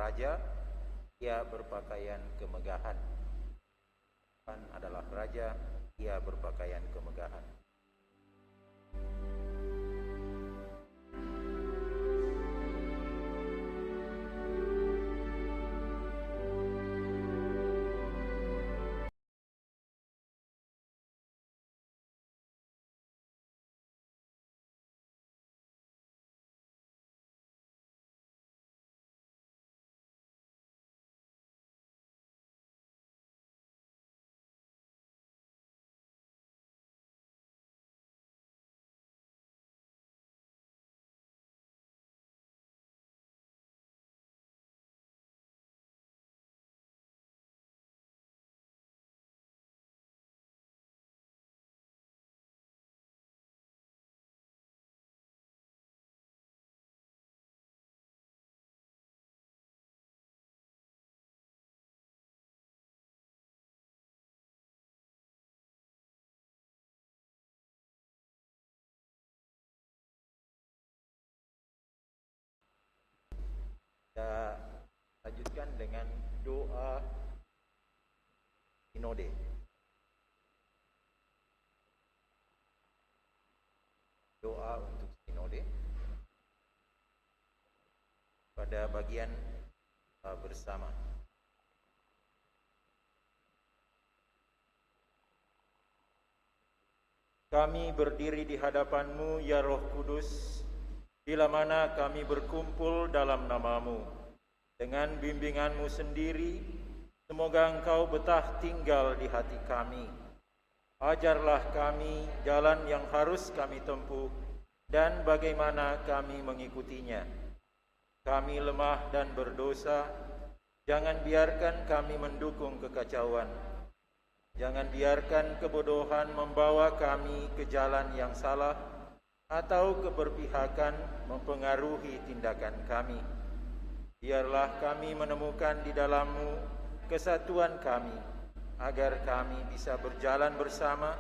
raja, ia berpakaian kemegahan. Tuhan adalah raja, ia berpakaian kemegahan. Kita lanjutkan dengan doa sinode. Doa untuk sinode pada bagian bersama. Kami berdiri di hadapan-Mu, ya Roh Kudus, bila mana kami berkumpul dalam nama-Mu. Dengan bimbingan-Mu sendiri, semoga Engkau betah tinggal di hati kami. Ajarlah kami jalan yang harus kami tempuh dan bagaimana kami mengikutinya. Kami lemah dan berdosa, jangan biarkan kami mendukung kekacauan. Jangan biarkan kebodohan membawa kami ke jalan yang salah, atau keberpihakan mempengaruhi tindakan kami. Biarlah kami menemukan di dalam-Mu kesatuan kami, agar kami bisa berjalan bersama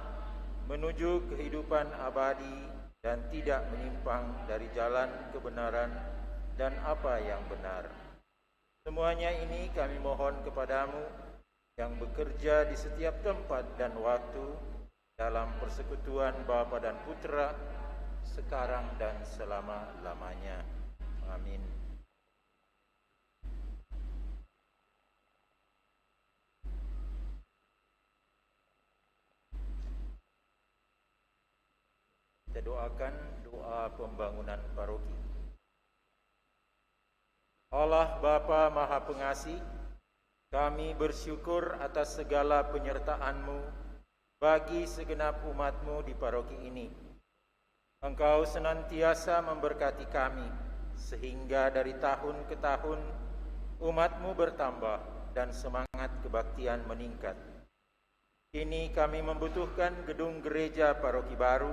menuju kehidupan abadi dan tidak menyimpang dari jalan kebenaran dan apa yang benar. Semuanya ini kami mohon kepadamu yang bekerja di setiap tempat dan waktu dalam persekutuan Bapa dan Putra, sekarang dan selama-lamanya. Amin. Kita doakan doa pembangunan paroki. Allah Bapa Maha Pengasih, kami bersyukur atas segala penyertaan-Mu bagi segenap umat-Mu di paroki ini. Engkau senantiasa memberkati kami, sehingga dari tahun ke tahun umat-Mu bertambah dan semangat kebaktian meningkat. Kini kami membutuhkan gedung gereja paroki baru,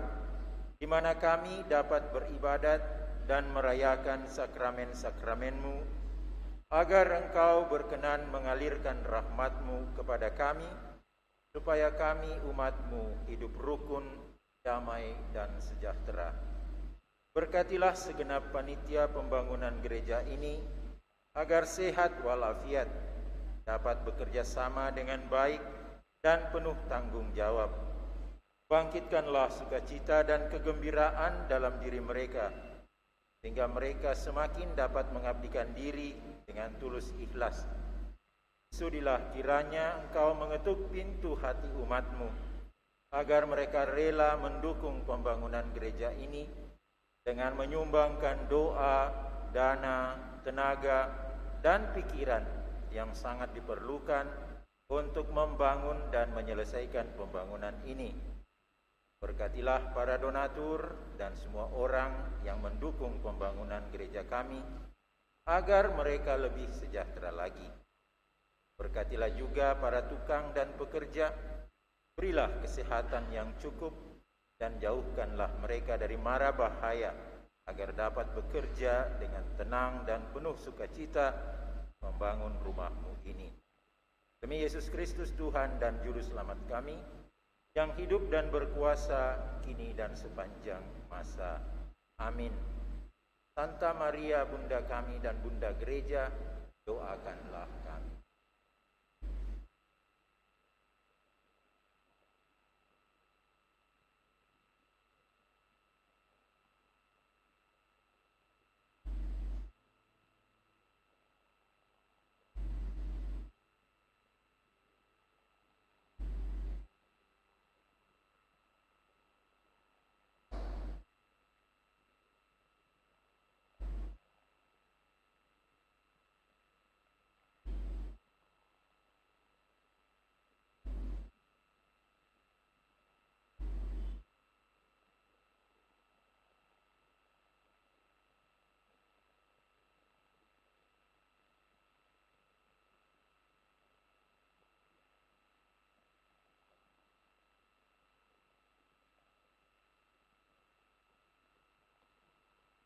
di mana kami dapat beribadat dan merayakan sakramen-sakramen-Mu, agar Engkau berkenan mengalirkan rahmat-Mu kepada kami, supaya kami umat-Mu hidup rukun, damai dan sejahtera. Berkatilah segenap panitia pembangunan gereja ini agar sehat walafiat, dapat bekerja sama dengan baik dan penuh tanggung jawab. Bangkitkanlah sukacita dan kegembiraan dalam diri mereka, sehingga mereka semakin dapat mengabdikan diri dengan tulus ikhlas. Sudilah kiranya Engkau mengetuk pintu hati umat-Mu, agar mereka rela mendukung pembangunan gereja ini dengan menyumbangkan doa, dana, tenaga, dan pikiran yang sangat diperlukan untuk membangun dan menyelesaikan pembangunan ini. Berkatilah para donatur dan semua orang yang mendukung pembangunan gereja kami, agar mereka lebih sejahtera lagi. Berkatilah juga para tukang dan pekerja. Berilah kesehatan yang cukup dan jauhkanlah mereka dari mara bahaya, agar dapat bekerja dengan tenang dan penuh sukacita membangun rumah-Mu ini. Demi Yesus Kristus Tuhan dan Juru Selamat kami, yang hidup dan berkuasa kini dan sepanjang masa. Amin. Santa Maria, Bunda kami dan Bunda Gereja, doakanlah kami.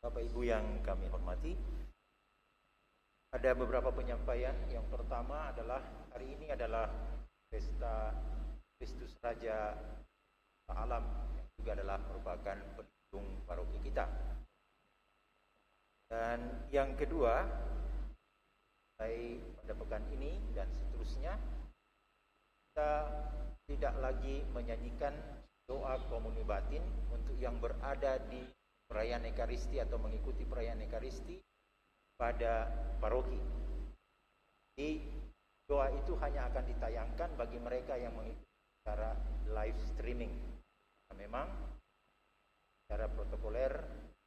Bapak Ibu yang kami hormati, ada beberapa penyampaian. Yang pertama adalah hari ini adalah pesta Kristus Raja Alam, yang juga adalah merupakan pendukung paroki kita. Dan yang kedua, pada pekan ini dan seterusnya, kita tidak lagi menyanyikan doa komuni batin untuk yang berada di perayaan Ekaristi atau mengikuti perayaan Ekaristi pada paroki. Di doa itu hanya akan ditayangkan bagi mereka yang mengikuti secara live streaming. Nah, memang secara protokoler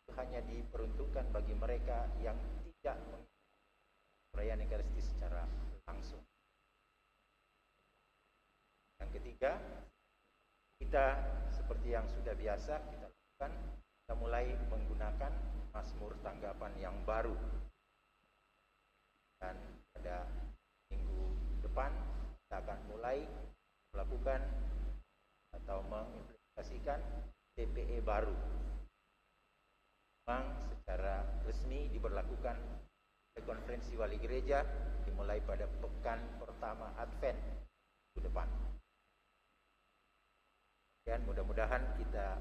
itu hanya diperuntukkan bagi mereka yang tidak mengikuti perayaan Ekaristi secara langsung. Yang ketiga, kita seperti yang sudah biasa kita lakukan, kita mulai menggunakan Mazmur tanggapan yang baru. Dan pada minggu depan kita akan mulai melakukan atau mengimplementasikan TPE baru. Memang secara resmi diberlakukan oleh Konferensi Wali Gereja dimulai pada pekan pertama Advent minggu depan. Dan mudah-mudahan kita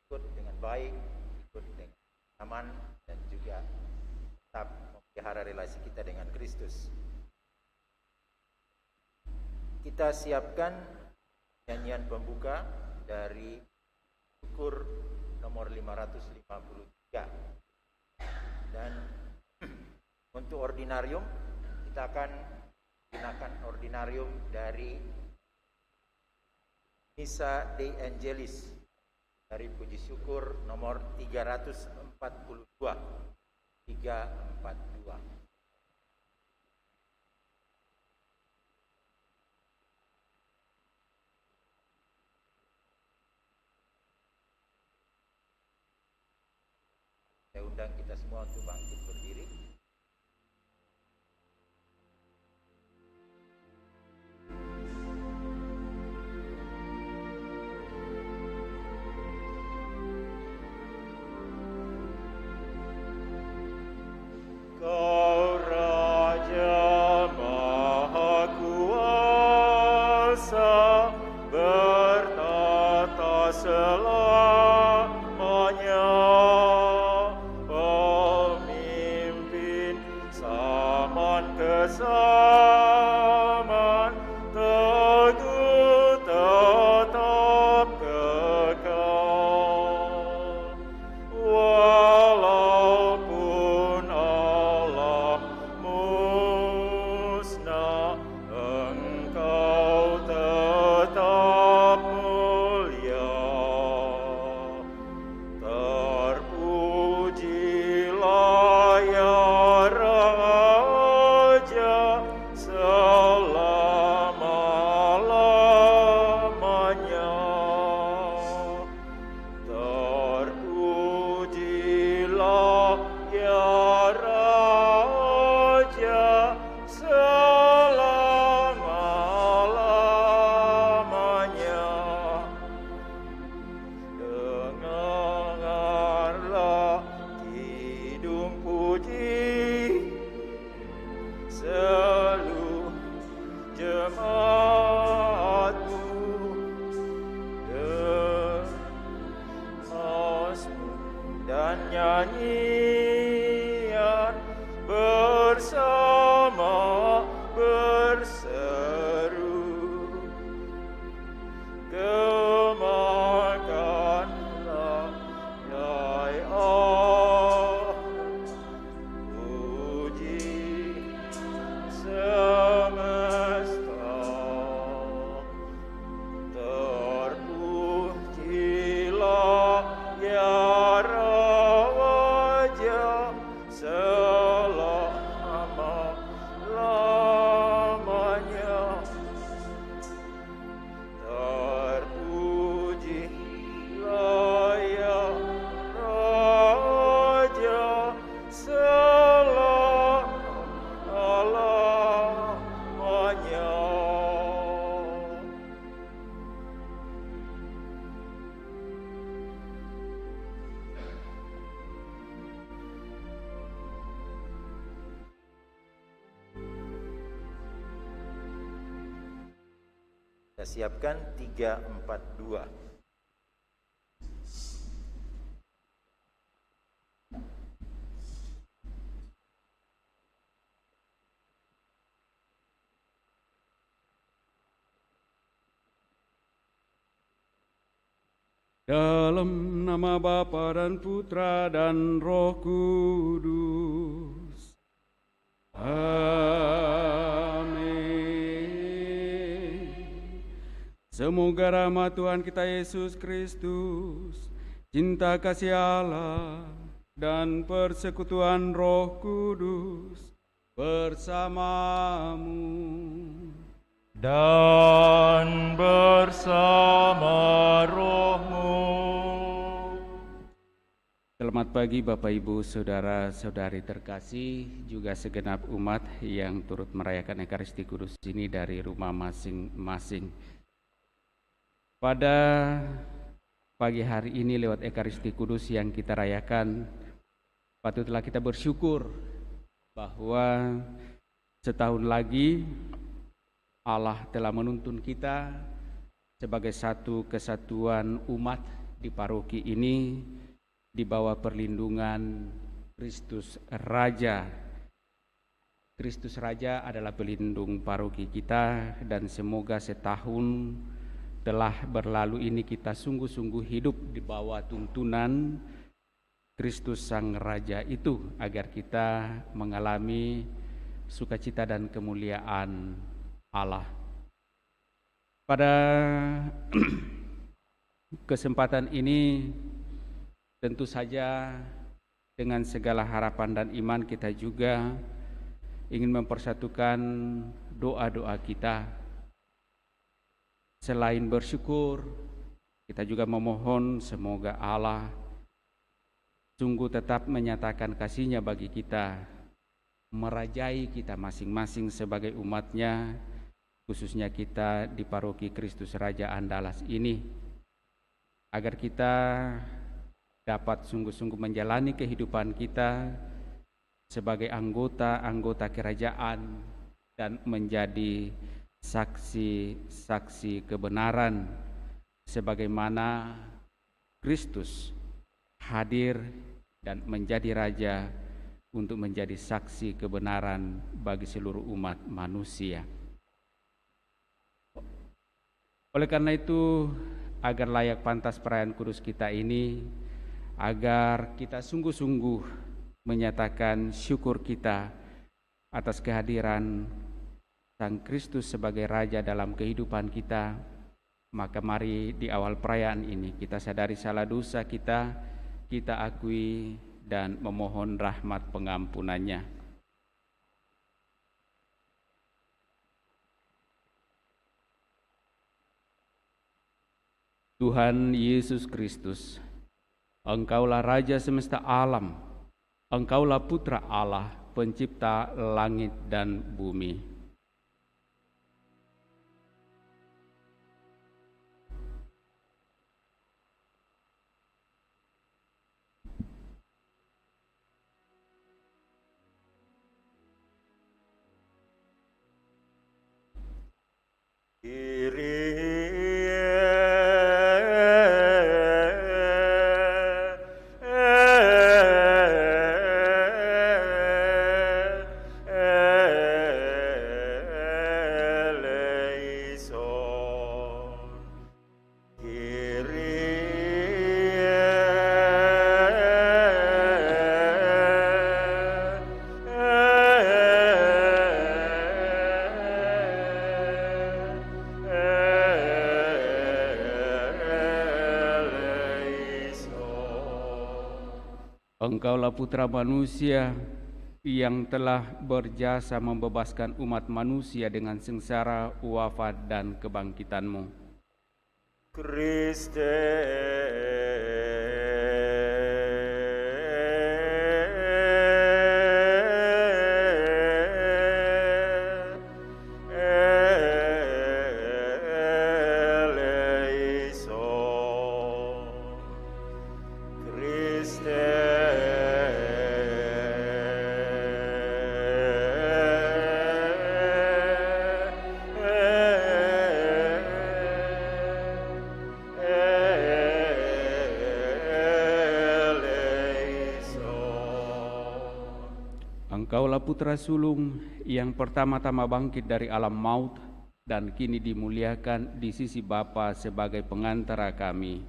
ikut dengan baik, ikut dengan aman, dan juga tetap memelihara relasi kita dengan Kristus. Kita siapkan nyanyian pembuka dari syukur nomor 553. Dan untuk ordinarium, kita akan gunakan ordinarium dari Misa Dei Angelis dari puji syukur nomor 342. Saya undang kita semua untuk bangkit berdiri. Kau Raja Maha Kuasa, bertata selamanya, pemimpin zaman ke zaman, teguh tetap kekal. Walaupun alam musnah, Engkau tetap mulia. Terpujilah ya Raja, Kita siapkan 342. Dalam nama Bapa dan Putra dan Roh Kudus. Amin. Semoga rahmat Tuhan kita Yesus Kristus, cinta kasih Allah, dan persekutuan Roh Kudus bersamamu. Dan bersama rohmu. Selamat pagi Bapak Ibu Saudara-saudari terkasih, juga segenap umat yang turut merayakan Ekaristi Kudus ini dari rumah masing-masing. Pada pagi hari ini lewat Ekaristi Kudus yang kita rayakan, patutlah kita bersyukur bahwa setahun lagi Allah telah menuntun kita sebagai satu kesatuan umat di paroki ini di bawah perlindungan Kristus Raja. Kristus Raja adalah pelindung paroki kita, dan semoga setahun telah berlalu ini kita sungguh-sungguh hidup di bawah tuntunan Kristus Sang Raja itu, agar kita mengalami sukacita dan kemuliaan Allah. Pada kesempatan ini tentu saja dengan segala harapan dan iman kita juga ingin mempersatukan doa-doa kita. Selain bersyukur, kita juga memohon semoga Allah sungguh tetap menyatakan kasih-Nya bagi kita, merajai kita masing-masing sebagai umat-Nya, khususnya kita di paroki Kristus Raja Andalas ini, agar kita dapat sungguh-sungguh menjalani kehidupan kita sebagai anggota kerajaan dan menjadi saksi-saksi kebenaran sebagaimana Kristus hadir dan menjadi Raja untuk menjadi saksi kebenaran bagi seluruh umat manusia. Oleh karena itu, agar layak pantas perayaan kudus kita ini, agar kita sungguh-sungguh menyatakan syukur kita atas kehadiran Sang Kristus sebagai Raja dalam kehidupan kita, maka mari di awal perayaan ini kita sadari salah dosa kita akui dan memohon rahmat pengampunannya. Tuhan Yesus Kristus, Engkaulah Raja semesta alam, Engkaulah Putra Allah, Pencipta langit dan bumi. Engkaulah Putra Manusia yang telah berjasa membebaskan umat manusia dengan sengsara, wafat, dan kebangkitan-Mu. Engkaulah putra sulung yang pertama-tama bangkit dari alam maut dan kini dimuliakan di sisi Bapa sebagai pengantara kami.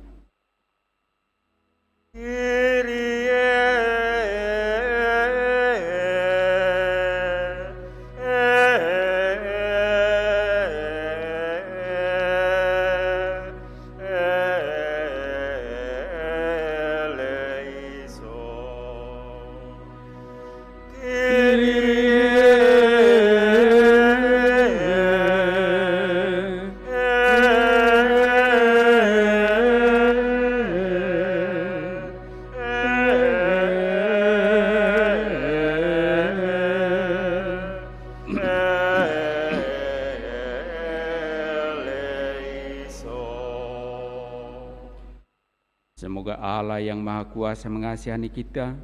Semoga Allah yang Maha Kuasa mengasihani kita,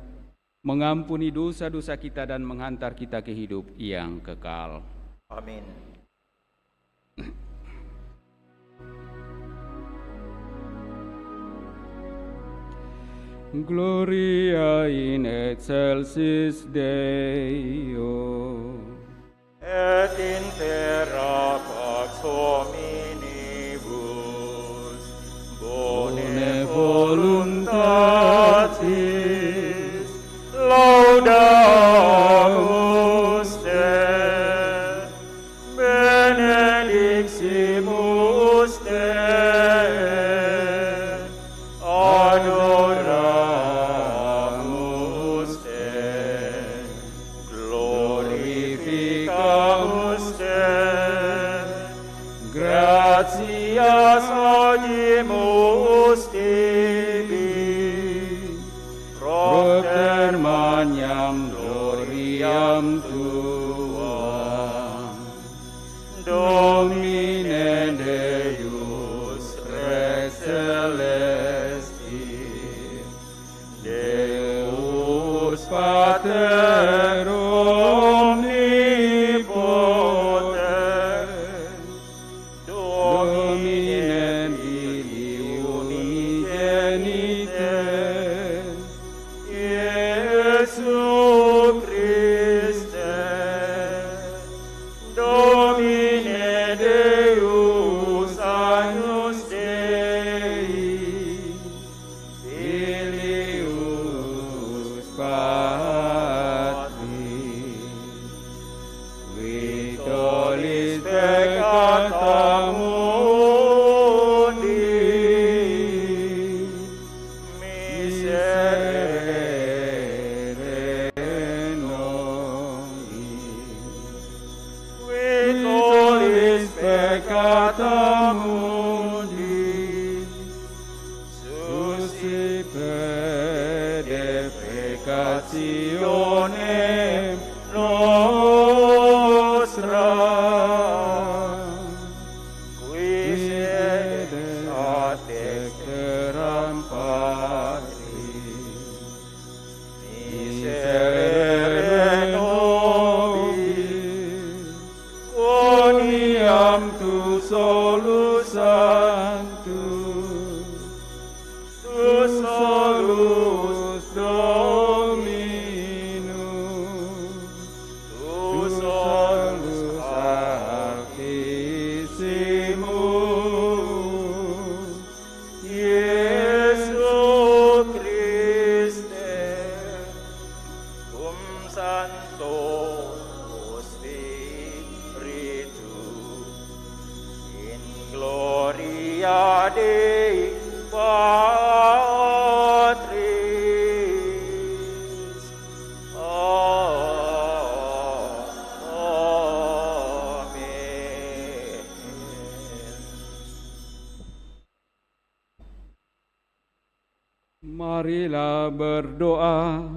mengampuni dosa-dosa kita dan menghantar kita ke hidup yang kekal. Amin. Gloria in excelsis Deo. Et in terra pax hominibus bone voluntatis laudamus te benediximus te adoramus te glorificamus te gratias audimus tibi propter magnam gloriam tuam Domine Deus Rex Celestis Deus Pater omnipotent Domine Filii unigenite Iesu Christe Domine Deus agnus Dei Filius Patris qui tollis peccata mundi miserere nobis qui tollis peccata mundi suscipe defecationem nostra qui sedes ad dexteram Patris miserere nobis quoniam tu solus sanctus tu solus Dominus tu solus Altissimus Iesu Christe cum Sancto Spiritus in gloria Dei Patris. Amen. Marilah berdoa.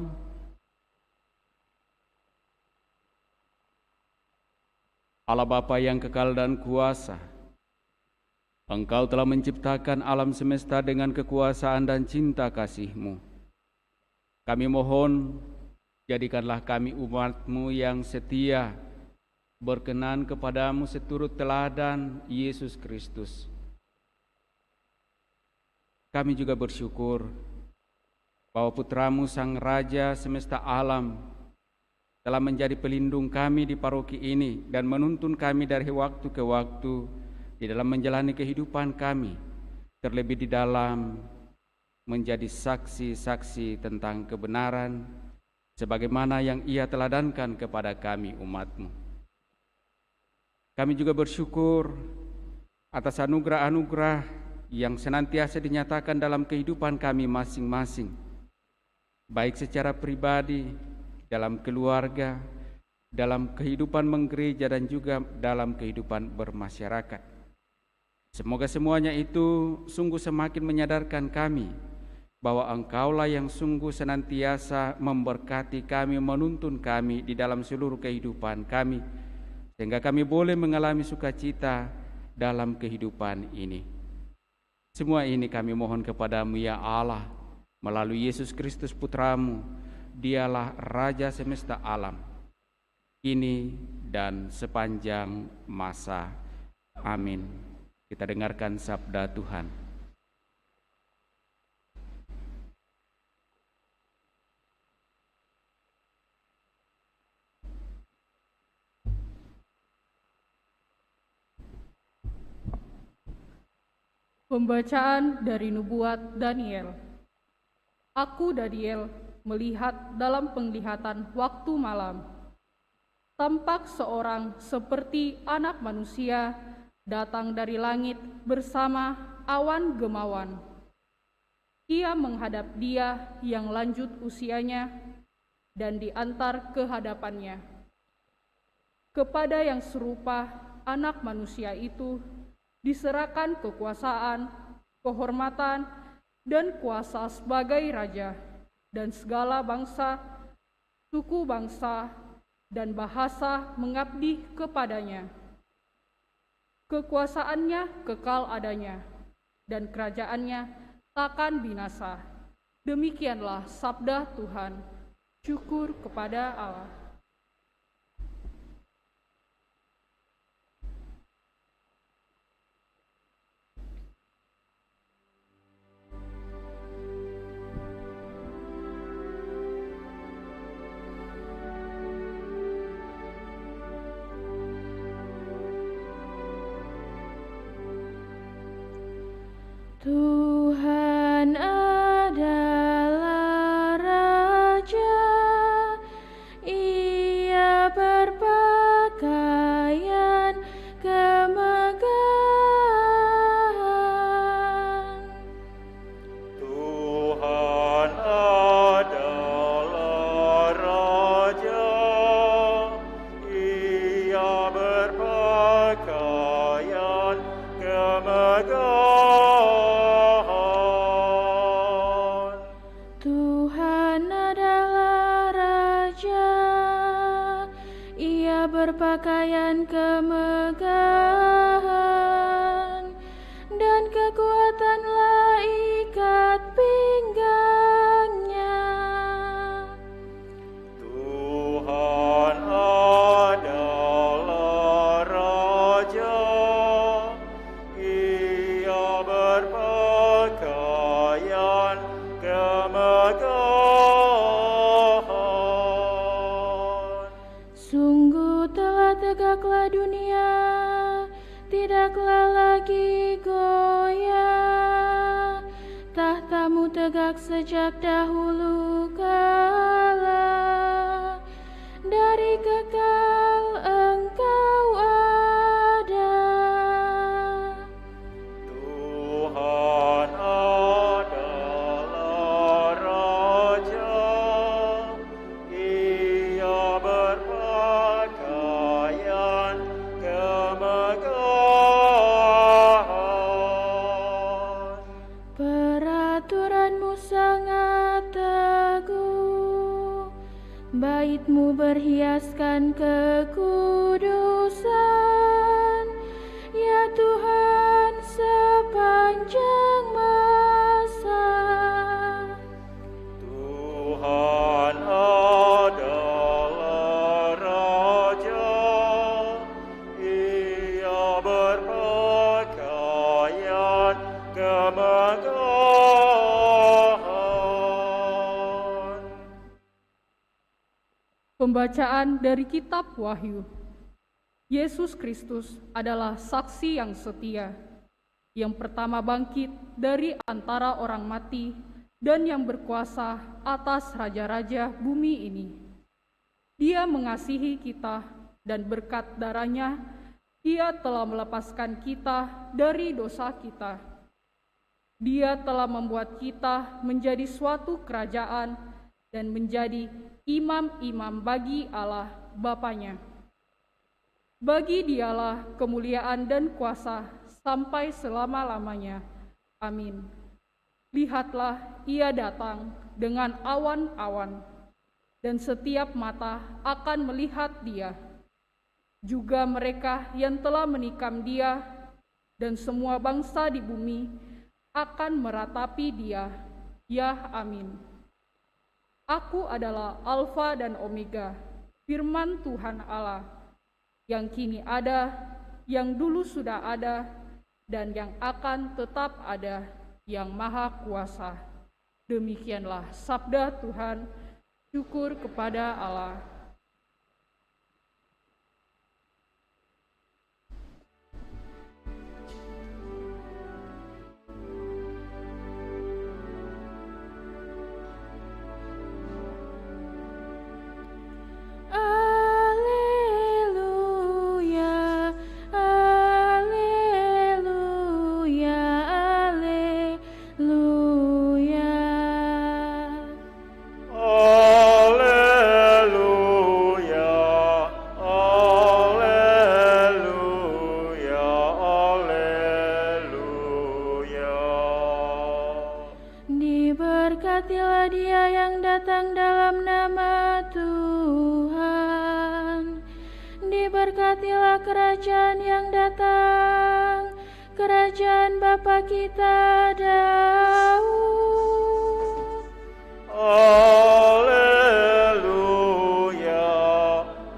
Allah Bapa yang kekal dan kuasa, Engkau telah menciptakan alam semesta dengan kekuasaan dan cinta kasih-Mu. Kami mohon, jadikanlah kami umat-Mu yang setia, berkenan kepadamu seturut teladan Yesus Kristus. Kami juga bersyukur bahwa Putramu Sang Raja semesta alam telah menjadi pelindung kami di paroki ini dan menuntun kami dari waktu ke waktu di dalam menjalani kehidupan kami, terlebih di dalam menjadi saksi-saksi tentang kebenaran, sebagaimana yang Ia teladankan kepada kami umat-Mu. Kami juga bersyukur atas anugerah-anugerah yang senantiasa dinyatakan dalam kehidupan kami masing-masing, baik secara pribadi, dalam keluarga, dalam kehidupan menggereja, dan juga dalam kehidupan bermasyarakat. Semoga semuanya itu sungguh semakin menyadarkan kami bahwa Engkaulah yang sungguh senantiasa memberkati kami, menuntun kami di dalam seluruh kehidupan kami, sehingga kami boleh mengalami sukacita dalam kehidupan ini. Semua ini kami mohon kepadamu ya Allah, melalui Yesus Kristus Putramu. Dialah Raja semesta alam, kini dan sepanjang masa. Amin. Kita dengarkan sabda Tuhan. Pembacaan dari nubuat Daniel. Aku Daniel melihat dalam penglihatan waktu malam, tampak seorang seperti anak manusia datang dari langit bersama awan gemawan. Ia menghadap Dia yang lanjut usianya dan diantar ke hadapannya. Kepada yang serupa anak manusia itu diserahkan kekuasaan, kehormatan, dan kuasa sebagai raja, dan segala bangsa, suku bangsa, dan bahasa mengabdi kepadanya. Kekuasaannya kekal adanya, dan kerajaannya takkan binasa. Demikianlah sabda Tuhan. Syukur kepada Allah. Tuhan adalah Raja, Ia berpakaian kemegahan. Tuhan adalah Raja, Ia berpakaian kemegahan. Tuhan adalah Raja, Ia berpakaian kemegahan, dan kekuatanlah ikat pinggangnya. Tuhan adalah Raja, Ia berpakaian kemegahan. Sungguh telah tegaklah dunia, tidaklah lagi goyah. Tahtamu tegak sejak dahulu kala, dari kekal Engkau ada. Tuhan adalah Raja, Ia berpakaian kemegahan. Peraturanmu sangat teguh, bait-Mu berhiaskan kekudusan, ya Tuhan sepanjang masa. Tuhan adalah Raja, Ia berpakaian kemegahan. Pembacaan dari Kitab Wahyu. Yesus Kristus adalah saksi yang setia, yang pertama bangkit dari antara orang mati dan yang berkuasa atas raja-raja bumi ini. Dia mengasihi kita dan berkat darahnya, Dia telah melepaskan kita dari dosa kita. Dia telah membuat kita menjadi suatu kerajaan dan menjadi imam-imam bagi Allah Bapanya. Bagi Dialah kemuliaan dan kuasa sampai selama-lamanya. Amin. Lihatlah, Ia datang dengan awan-awan, dan setiap mata akan melihat Dia. Juga mereka yang telah menikam Dia, dan semua bangsa di bumi akan meratapi Dia. Ya, amin. Aku adalah Alfa dan Omega, firman Tuhan Allah, yang kini ada, yang dulu sudah ada, dan yang akan tetap ada, yang Maha Kuasa. Demikianlah sabda Tuhan. Syukur kepada Allah. Diberkatilah Dia yang datang dalam nama Tuhan. Diberkatilah kerajaan yang datang, kerajaan Bapa kita Daud. Alleluia,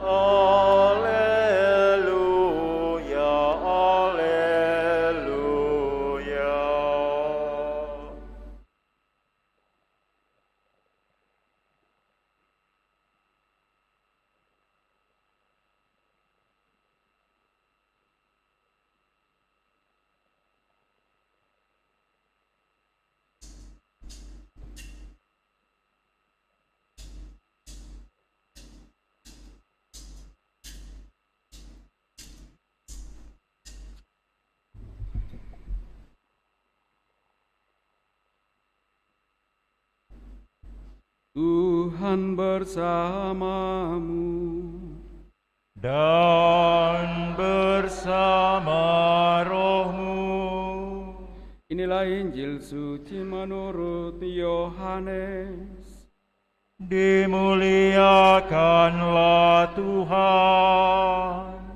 alleluia, alleluia. Tuhan bersamamu. Dan bersama rohmu. Inilah Injil suci menurut Yohanes. Dimuliakanlah Tuhan.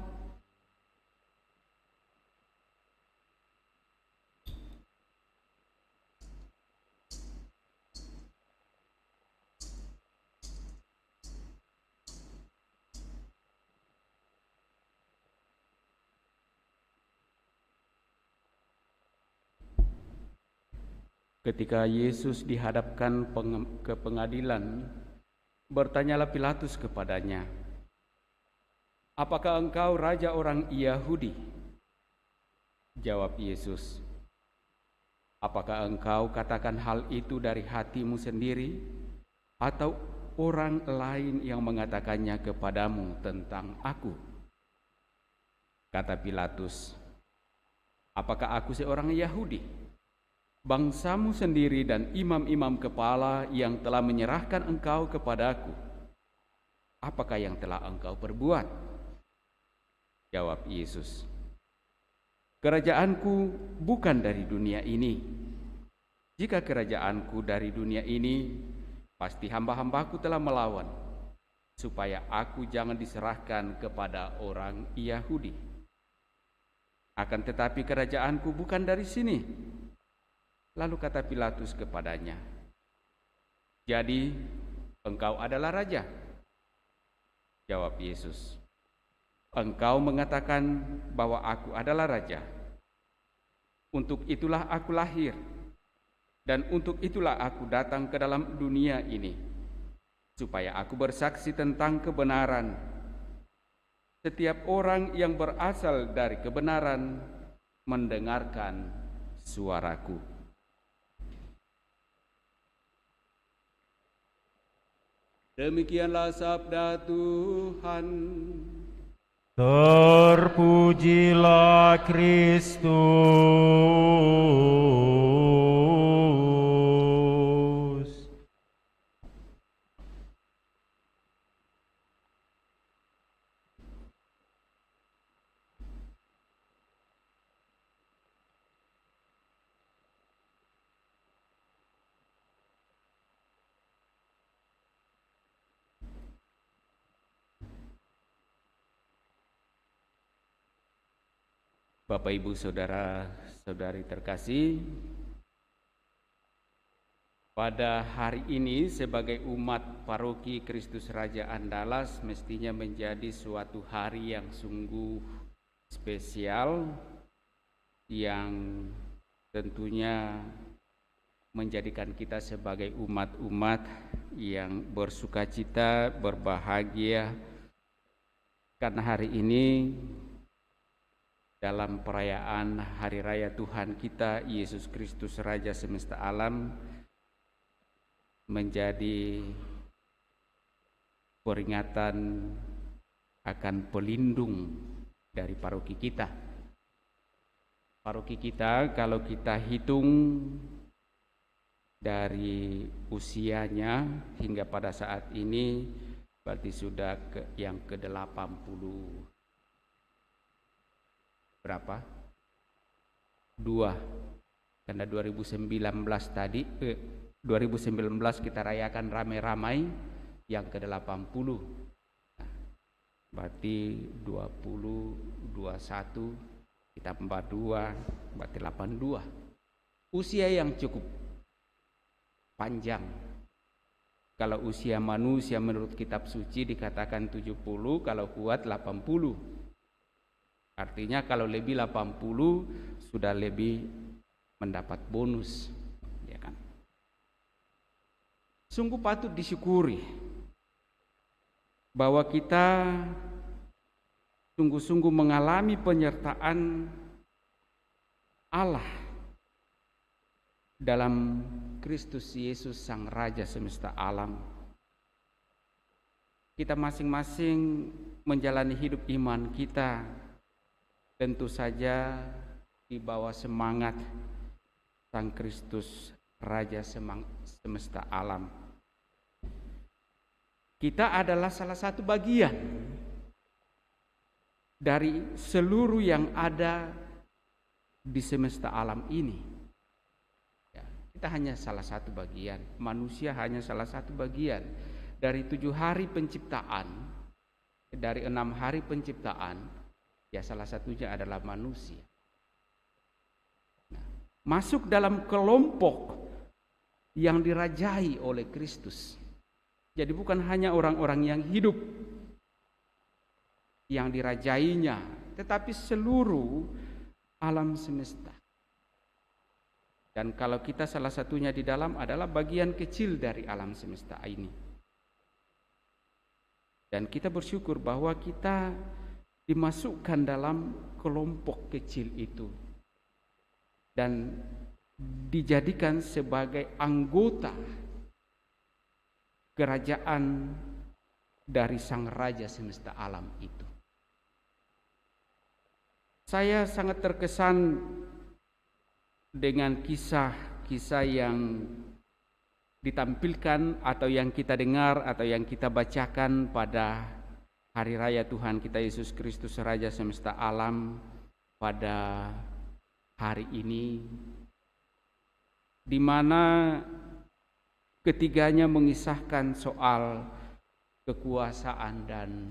Ketika Yesus dihadapkan ke pengadilan, bertanyalah Pilatus kepadanya, "Apakah engkau raja orang Yahudi?" Jawab Yesus, "Apakah engkau katakan hal itu dari hatimu sendiri, atau orang lain yang mengatakannya kepadamu tentang aku?" Kata Pilatus, "Apakah aku seorang Yahudi? Bangsamu sendiri dan imam-imam kepala yang telah menyerahkan engkau kepadaku. Apakah yang telah engkau perbuat?" Jawab Yesus, "Kerajaanku bukan dari dunia ini. Jika kerajaanku dari dunia ini, pasti hamba-hambaku telah melawan, supaya aku jangan diserahkan kepada orang Yahudi. Akan tetapi kerajaanku bukan dari sini." Lalu kata Pilatus kepadanya, "Jadi engkau adalah raja?" Jawab Yesus, "Engkau mengatakan bahwa aku adalah raja. Untuk itulah aku lahir, dan untuk itulah aku datang ke dalam dunia ini, supaya aku bersaksi tentang kebenaran. Setiap orang yang berasal dari kebenaran mendengarkan suaraku. Demikianlah sabda Tuhan. Terpujilah Kristus. Bapak, Ibu, Saudara-saudari terkasih, pada hari ini sebagai umat Paroki Kristus Raja Andalas mestinya menjadi suatu hari yang sungguh spesial, yang tentunya menjadikan kita sebagai umat-umat yang bersukacita, berbahagia, karena hari ini dalam perayaan Hari Raya Tuhan kita Yesus Kristus Raja Semesta Alam menjadi peringatan akan pelindung dari paroki kita. Paroki kita kalau kita hitung dari usianya hingga pada saat ini berarti sudah yang ke-80 berapa? 2. Karena 2019 tadi 2019 kita rayakan ramai-ramai yang ke-80. Nah, berarti 20 21 kita 42 berarti 82. Usia yang cukup panjang. Kalau usia manusia menurut kitab suci dikatakan 70, kalau kuat 80. Artinya kalau lebih 80 sudah lebih mendapat bonus, ya kan? Sungguh patut disyukuri bahwa kita sungguh-sungguh mengalami penyertaan Allah dalam Kristus Yesus Sang Raja Semesta Alam. Kita masing-masing menjalani hidup iman kita tentu saja di bawah semangat Sang Kristus Raja Semesta Alam. Kita adalah salah satu bagian dari seluruh yang ada di semesta alam ini. Ya, kita hanya salah satu bagian, manusia hanya salah satu bagian dari 7 hari penciptaan, dari 6 hari penciptaan. Ya, salah satunya adalah manusia. Nah, masuk dalam kelompok yang dirajai oleh Kristus. Jadi bukan hanya orang-orang yang hidup yang dirajainya, tetapi seluruh alam semesta. Dan kalau kita salah satunya di dalam adalah bagian kecil dari alam semesta ini. Dan kita bersyukur bahwa kita dimasukkan dalam kelompok kecil itu dan dijadikan sebagai anggota kerajaan dari Sang Raja Semesta Alam itu. Saya sangat terkesan dengan kisah-kisah yang ditampilkan atau yang kita dengar atau yang kita bacakan pada Hari Raya Tuhan kita Yesus Kristus Raja Semesta Alam pada hari ini, di mana ketiganya mengisahkan soal kekuasaan dan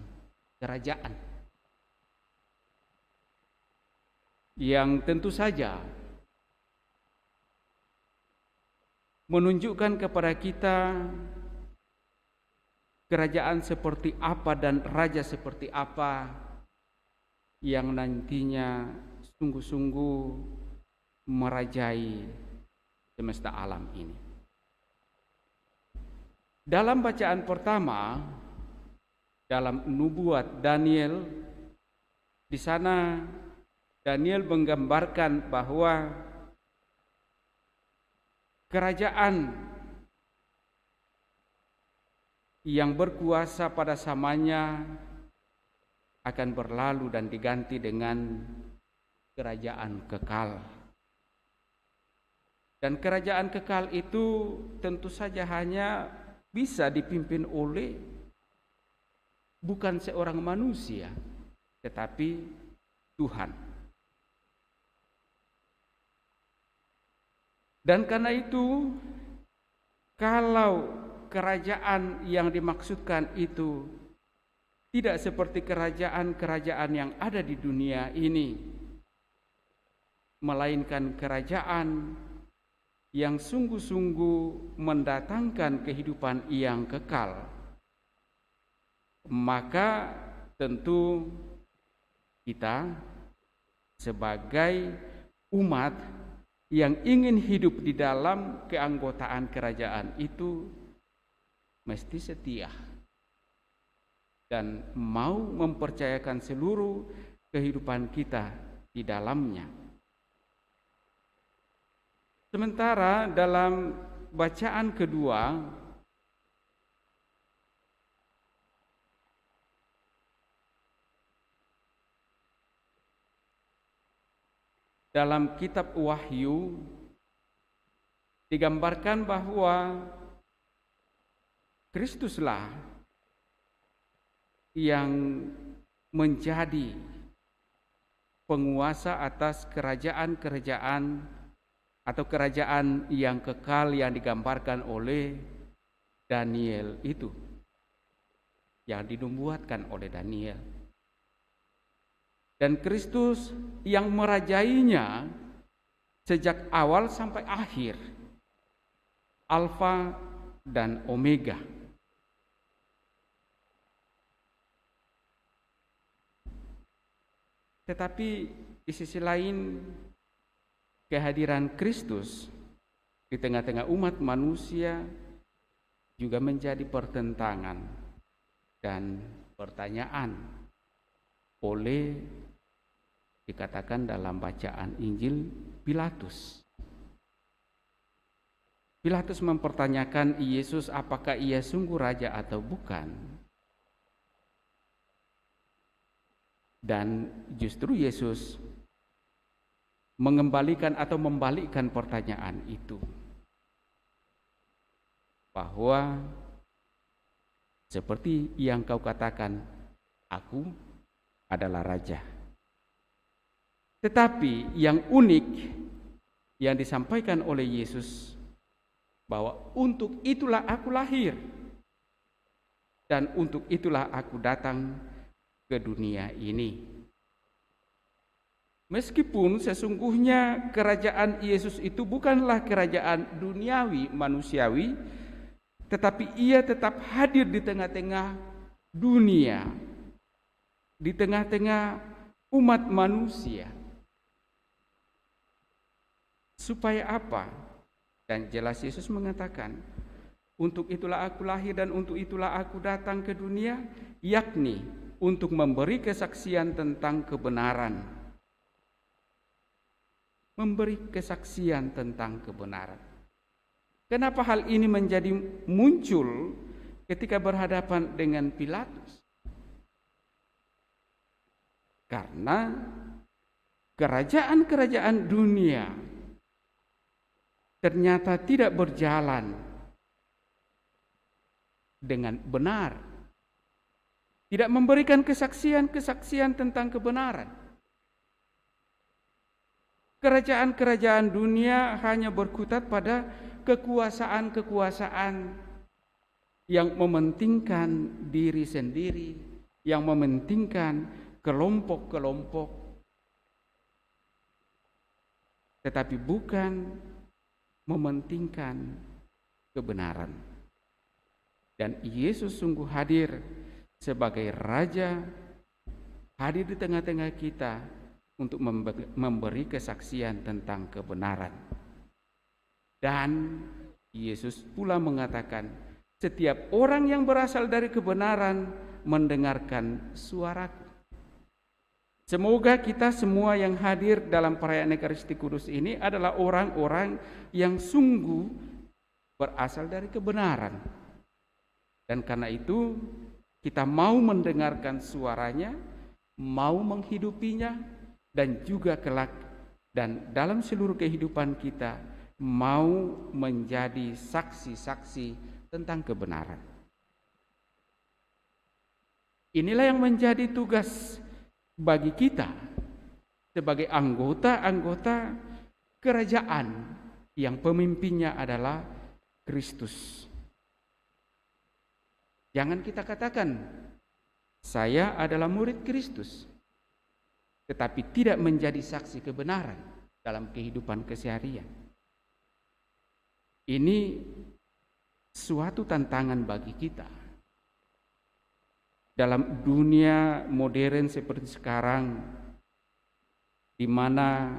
kerajaan yang tentu saja menunjukkan kepada kita kerajaan seperti apa dan raja seperti apa yang nantinya sungguh-sungguh merajai semesta alam ini. Dalam bacaan pertama, dalam nubuat Daniel, di sana Daniel menggambarkan bahwa kerajaan yang berkuasa pada samanya akan berlalu dan diganti dengan kerajaan kekal. Dan kerajaan kekal itu tentu saja hanya bisa dipimpin oleh bukan seorang manusia, tetapi Tuhan. Dan karena itu, kalau kerajaan yang dimaksudkan itu tidak seperti kerajaan-kerajaan yang ada di dunia ini, melainkan kerajaan yang sungguh-sungguh mendatangkan kehidupan yang kekal, maka tentu kita sebagai umat yang ingin hidup di dalam keanggotaan kerajaan itu mesti setia dan mau mempercayakan seluruh kehidupan kita di dalamnya. Sementara dalam bacaan kedua, dalam kitab Wahyu digambarkan bahwa Kristuslah yang menjadi penguasa atas kerajaan-kerajaan atau kerajaan yang kekal yang digambarkan oleh Daniel itu, yang dinubuatkan oleh Daniel. Dan Kristus yang merajainya sejak awal sampai akhir, Alfa dan Omega. Tetapi di sisi lain, kehadiran Kristus di tengah-tengah umat manusia juga menjadi pertentangan dan pertanyaan oleh, dikatakan dalam bacaan Injil, Pilatus. Pilatus mempertanyakan Yesus apakah ia sungguh raja atau bukan. Dan justru Yesus mengembalikan atau membalikkan pertanyaan itu, bahwa seperti yang kau katakan, aku adalah raja. Tetapi yang unik yang disampaikan oleh Yesus, bahwa untuk itulah aku lahir dan untuk itulah aku datang ke dunia ini. Meskipun sesungguhnya kerajaan Yesus itu bukanlah kerajaan duniawi manusiawi, tetapi ia tetap hadir di tengah-tengah dunia, di tengah-tengah umat manusia. Supaya apa? Dan jelas Yesus mengatakan, untuk itulah aku lahir dan untuk itulah aku datang ke dunia, yakni untuk memberi kesaksian tentang kebenaran. Memberi kesaksian tentang kebenaran. Kenapa hal ini menjadi muncul ketika berhadapan dengan Pilatus? Karena kerajaan-kerajaan dunia ternyata tidak berjalan dengan benar, tidak memberikan kesaksian-kesaksian tentang kebenaran. Kerajaan-kerajaan dunia hanya berkutat pada kekuasaan-kekuasaan yang mementingkan diri sendiri, yang mementingkan kelompok-kelompok, tetapi bukan mementingkan kebenaran. Dan Yesus sungguh hadir sebagai Raja, hadir di tengah-tengah kita untuk memberi kesaksian tentang kebenaran. Dan Yesus pula mengatakan, setiap orang yang berasal dari kebenaran mendengarkan suaraku. Semoga kita semua yang hadir dalam perayaan Ekaristi Kudus ini adalah orang-orang yang sungguh berasal dari kebenaran. Dan karena itu kita mau mendengarkan suaranya, mau menghidupinya, dan juga kelak dan dalam seluruh kehidupan kita mau menjadi saksi-saksi tentang kebenaran. Inilah yang menjadi tugas bagi kita sebagai anggota-anggota kerajaan yang pemimpinnya adalah Kristus. Jangan kita katakan, saya adalah murid Kristus, tetapi tidak menjadi saksi kebenaran dalam kehidupan keseharian. Ini suatu tantangan bagi kita. Dalam dunia modern seperti sekarang, di mana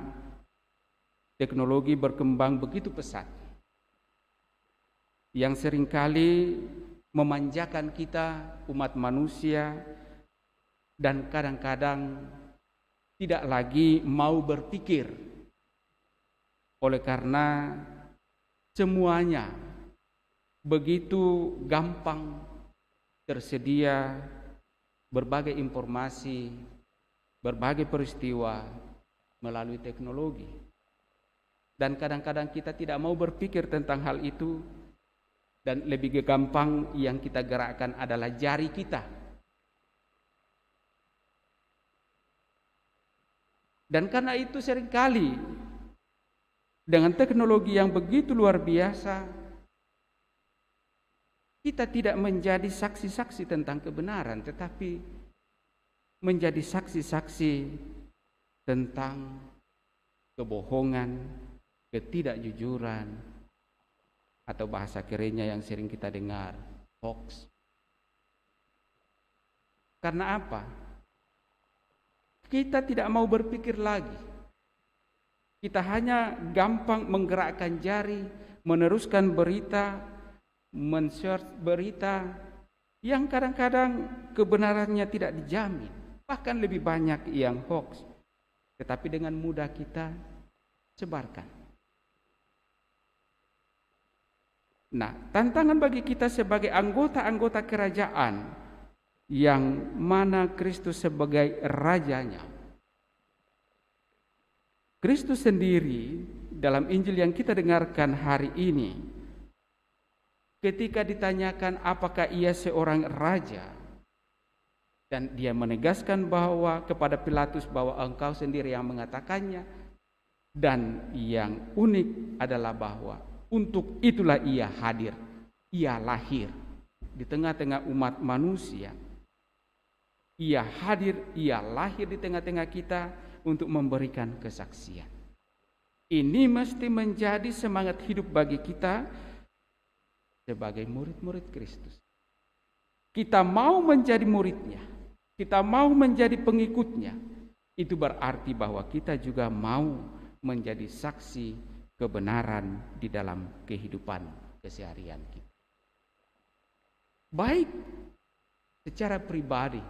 teknologi berkembang begitu pesat, yang seringkali memanjakan kita umat manusia, dan kadang-kadang tidak lagi mau berpikir, oleh karena semuanya begitu gampang tersedia berbagai informasi, berbagai peristiwa melalui teknologi. Dan kadang-kadang kita tidak mau berpikir tentang hal itu, dan lebih gampang yang kita gerakkan adalah jari kita. Dan karena itu seringkali dengan teknologi yang begitu luar biasa, kita tidak menjadi saksi-saksi tentang kebenaran, tetapi menjadi saksi-saksi tentang kebohongan, ketidakjujuran, atau bahasa kerennya yang sering kita dengar, hoax. Karena apa? Kita tidak mau berpikir lagi. Kita hanya gampang menggerakkan jari, meneruskan berita, men-search berita yang kadang-kadang kebenarannya tidak dijamin, bahkan lebih banyak yang hoax, tetapi dengan mudah kita sebarkan. Nah, tantangan bagi kita sebagai anggota-anggota kerajaan yang mana Kristus sebagai rajanya. Kristus sendiri dalam Injil yang kita dengarkan hari ini, ketika ditanyakan apakah ia seorang raja, dan dia menegaskan bahwa kepada Pilatus bahwa engkau sendiri yang mengatakannya, dan yang unik adalah bahwa untuk itulah ia hadir, ia lahir di tengah-tengah umat manusia. Ia hadir, ia lahir di tengah-tengah kita untuk memberikan kesaksian. Ini mesti menjadi semangat hidup bagi kita sebagai murid-murid Kristus. Kita mau menjadi muridnya, kita mau menjadi pengikutnya, itu berarti bahwa kita juga mau menjadi saksi kebenaran di dalam kehidupan keseharian kita. Baik secara pribadi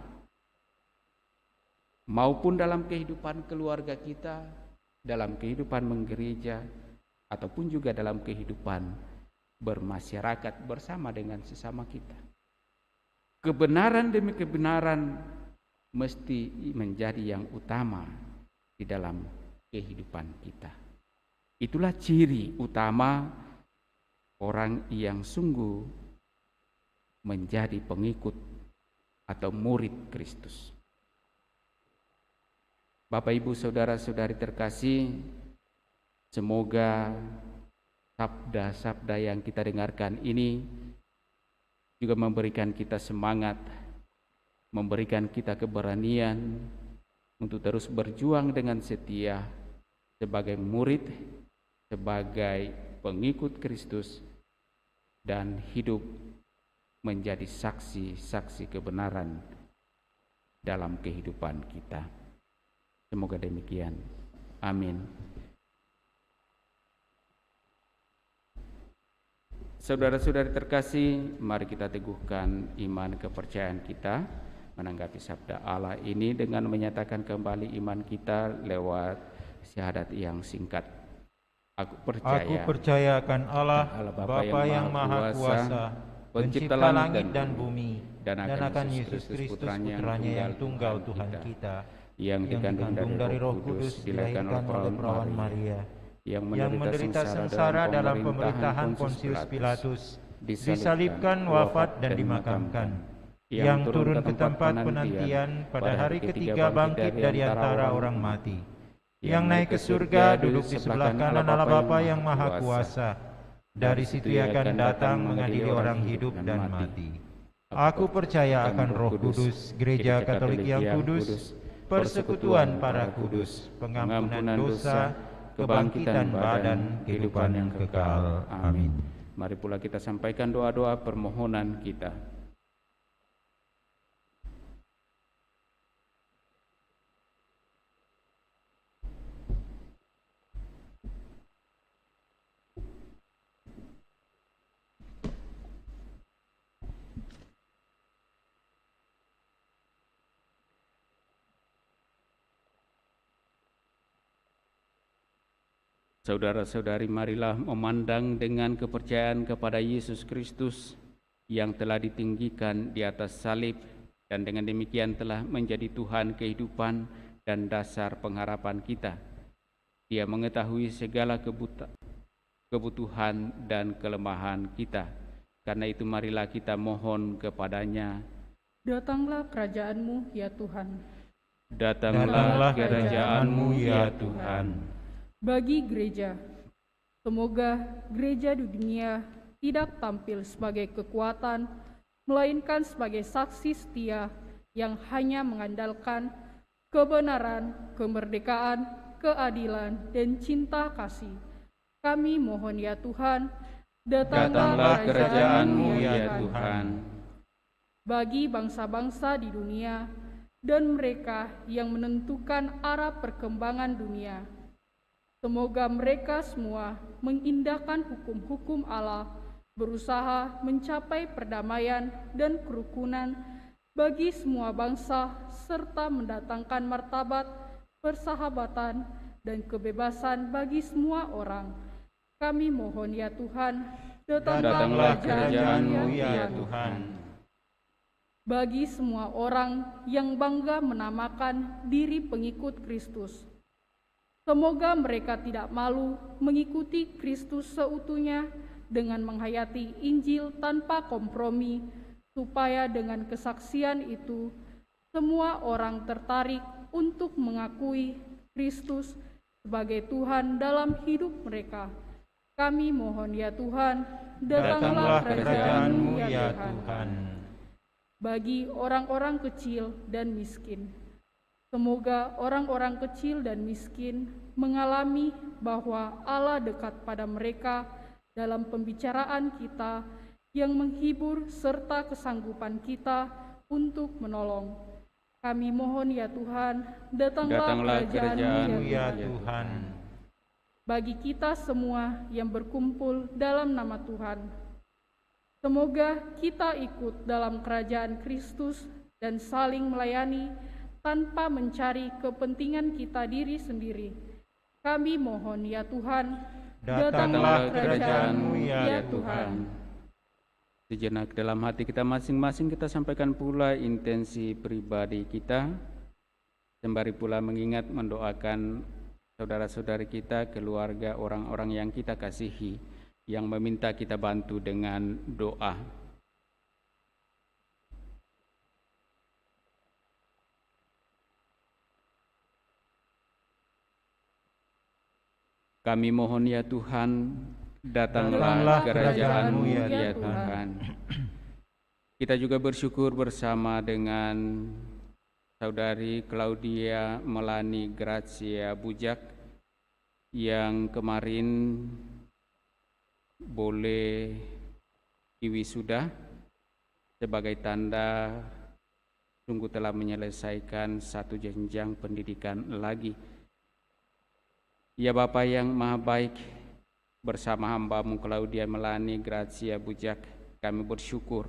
maupun dalam kehidupan keluarga kita, dalam kehidupan menggereja, ataupun juga dalam kehidupan bermasyarakat bersama dengan sesama kita. Kebenaran demi kebenaran mesti menjadi yang utama di dalam kehidupan kita. Itulah ciri utama orang yang sungguh menjadi pengikut atau murid Kristus. Bapak, Ibu, saudara-saudari terkasih, semoga sabda-sabda yang kita dengarkan ini juga memberikan kita semangat, memberikan kita keberanian untuk terus berjuang dengan setia sebagai murid, sebagai pengikut Kristus, dan hidup menjadi saksi-saksi kebenaran dalam kehidupan kita. Semoga demikian. Amin. Saudara-saudari terkasih, mari kita teguhkan iman kepercayaan kita menanggapi sabda Allah ini dengan menyatakan kembali iman kita lewat syahadat yang singkat. Aku percaya akan Allah, Bapa yang Maha Kuasa, Pencipta langit dan bumi, dan akan Yesus Kristus Putranya yang tunggal Tuhan kita, yang dikandung dari Roh Kudus, dilahirkan oleh perawan Maria, yang menderita sengsara dalam pemerintahan Pontius Pilatus, disalibkan, wafat dan dimakamkan, yang turun ke tempat penantian, pada hari ketiga bangkit dari antara orang mati, yang naik ke surga, duduk di sebelah kanan Allah Bapa yang Maha Kuasa. Dari situ Ia akan datang mengadili orang hidup dan mati. Aku percaya akan Roh Kudus, Gereja Katolik yang kudus, persekutuan para kudus, pengampunan dosa, kebangkitan badan, kehidupan yang kekal. Amin. Mari pula kita sampaikan doa-doa permohonan kita. Saudara-saudari, marilah memandang dengan kepercayaan kepada Yesus Kristus yang telah ditinggikan di atas salib dan dengan demikian telah menjadi Tuhan kehidupan dan dasar pengharapan kita. Dia mengetahui segala kebutuhan dan kelemahan kita. Karena itu marilah kita mohon kepada-Nya. Datanglah kerajaan-Mu, ya Tuhan. Datanglah kerajaan-Mu, ya Tuhan. Bagi gereja, semoga gereja di dunia tidak tampil sebagai kekuatan, melainkan sebagai saksi setia yang hanya mengandalkan kebenaran, kemerdekaan, keadilan, dan cinta kasih. Kami mohon ya Tuhan, datanglah kerajaan-Mu ya Tuhan. Bagi bangsa-bangsa di dunia dan mereka yang menentukan arah perkembangan dunia, semoga mereka semua mengindahkan hukum-hukum Allah, berusaha mencapai perdamaian dan kerukunan bagi semua bangsa, serta mendatangkan martabat, persahabatan, dan kebebasan bagi semua orang. Kami mohon ya Tuhan, datanglah kerajaan-Mu ya Tuhan. Bagi semua orang yang bangga menamakan diri pengikut Kristus, semoga mereka tidak malu mengikuti Kristus seutuhnya dengan menghayati Injil tanpa kompromi, supaya dengan kesaksian itu semua orang tertarik untuk mengakui Kristus sebagai Tuhan dalam hidup mereka. Kami mohon ya Tuhan, datanglah kerajaan-Mu ya Tuhan. Bagi orang-orang kecil dan miskin, semoga orang-orang kecil dan miskin mengalami bahwa Allah dekat pada mereka dalam pembicaraan kita yang menghibur serta kesanggupan kita untuk menolong. Kami mohon ya Tuhan, datanglah kerajaan-Mu ya Tuhan. Bagi kita semua yang berkumpul dalam nama Tuhan, semoga kita ikut dalam kerajaan Kristus dan saling melayani tanpa mencari kepentingan kita diri sendiri. Kami mohon ya Tuhan, datanglah kerajaan-Mu ya Tuhan. Sejenak dalam hati kita masing-masing kita sampaikan pula intensi pribadi kita, sembari pula mengingat mendoakan saudara-saudari kita, keluarga, orang-orang yang kita kasihi, yang meminta kita bantu dengan doa. Kami mohon ya Tuhan, datanglah kerajaan-Mu ya Tuhan. Kita juga bersyukur bersama dengan Saudari Claudia Melani Gracia Bujak yang kemarin boleh diwisuda sebagai tanda sungguh telah menyelesaikan satu jenjang pendidikan lagi. Ya Bapa yang Maha Baik, bersama hamba-Mu Claudia Melani Gracia Bujak, kami bersyukur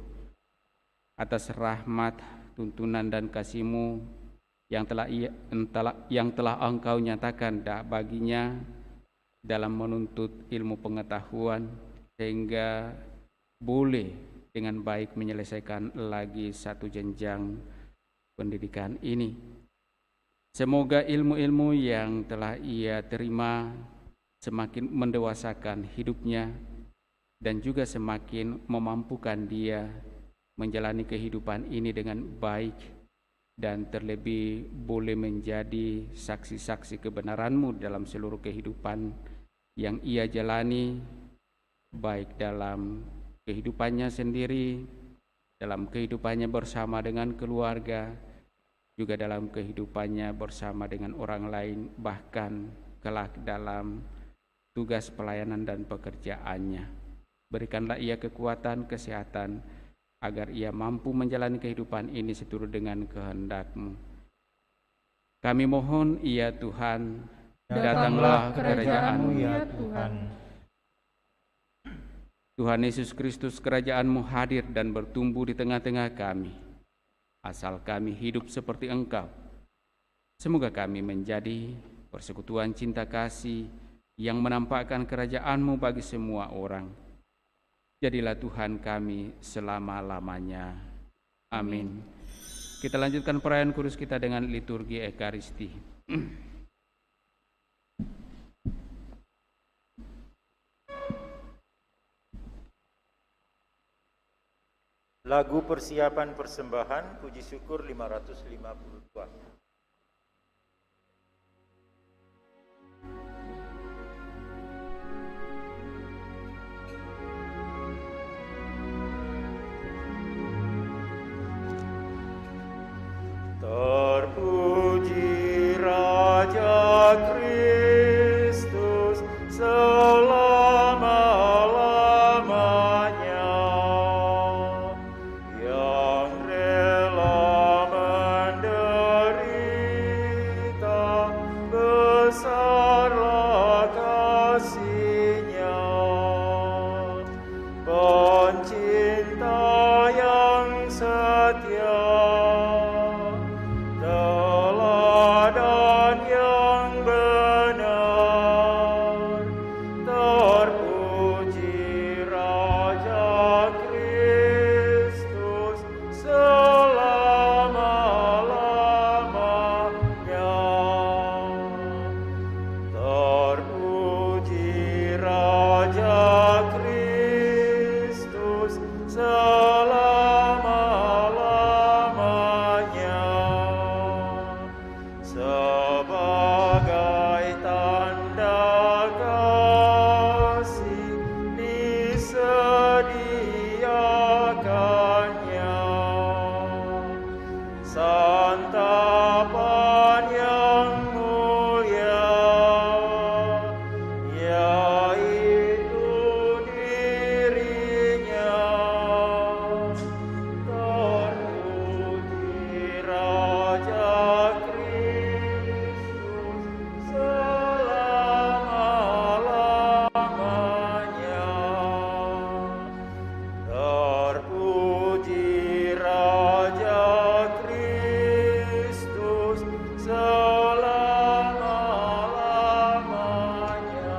atas rahmat, tuntunan dan kasih-Mu yang telah Engkau nyatakan baginya dalam menuntut ilmu pengetahuan, sehingga boleh dengan baik menyelesaikan lagi satu jenjang pendidikan ini. Semoga ilmu-ilmu yang telah ia terima semakin mendewasakan hidupnya dan juga semakin memampukan dia menjalani kehidupan ini dengan baik, dan terlebih boleh menjadi saksi-saksi kebenaran-Mu dalam seluruh kehidupan yang ia jalani, baik dalam kehidupannya sendiri, dalam kehidupannya bersama dengan keluarga, juga dalam kehidupannya bersama dengan orang lain, bahkan kelak dalam tugas pelayanan dan pekerjaannya. Berikanlah ia kekuatan, kesehatan, agar ia mampu menjalani kehidupan ini seturut dengan kehendak-Mu. Kami mohon, ya Tuhan, datanglah kerajaan-Mu, ya Tuhan. Tuhan Yesus Kristus, kerajaan-Mu hadir dan bertumbuh di tengah-tengah kami, asal kami hidup seperti Engkau. Semoga kami menjadi persekutuan cinta kasih yang menampakkan kerajaan-Mu bagi semua orang. Jadilah Tuhan kami selama-lamanya. Amin. Kita lanjutkan perayaan kudus kita dengan liturgi Ekaristi. Lagu persiapan persembahan, puji syukur 552. Terpuji Raja Kristus selama-lamanya, yang rela menderita, besarlah kasih-Nya. Pencinta yang setia, teladan yang benar, terpuji Raja Kristus selama-lamanya. Terpuji Raja Kristus selama-lamanya. Sebagai tanda kasih disediakannya santapan yang mulia, yaitu diri-Nya. Terpuji Raja Kristus selama-lamanya. Terpuji Raja Kristus selama-lamanya.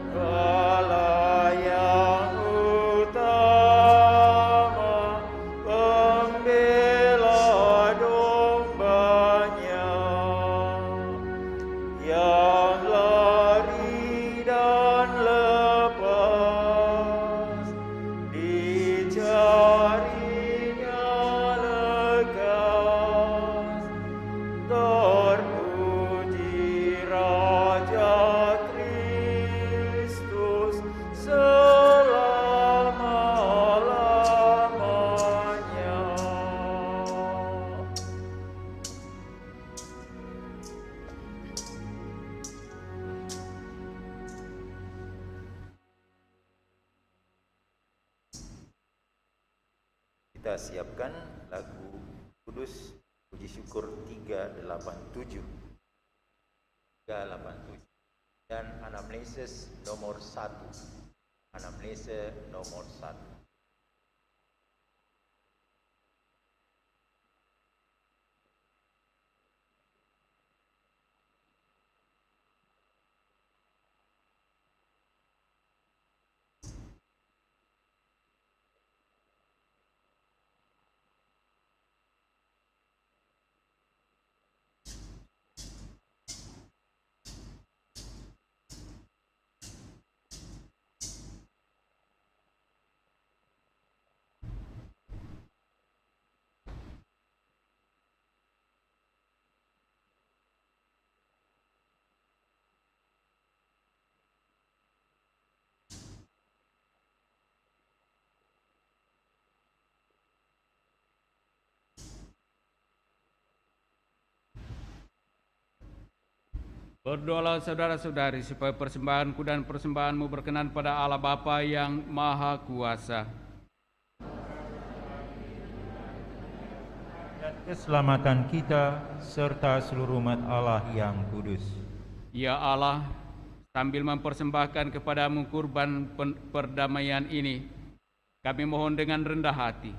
Gembala yang utama, pembela domba-Nya, yang lari dan lepas, dicari-Nya lekas. Terpuji Raja Kristus selama-lamanya. Kita siapkan lagu kudus puji syukur 387. 387. Dan anamnesis nomor 1. Anamnese nomor 1. Berdoalah saudara-saudari supaya persembahanku dan persembahanmu berkenan pada Allah Bapa yang Maha Kuasa. Dan keselamatan kita serta seluruh umat Allah yang kudus. Ya Allah, sambil mempersembahkan kepadamu kurban perdamaian ini, kami mohon dengan rendah hati,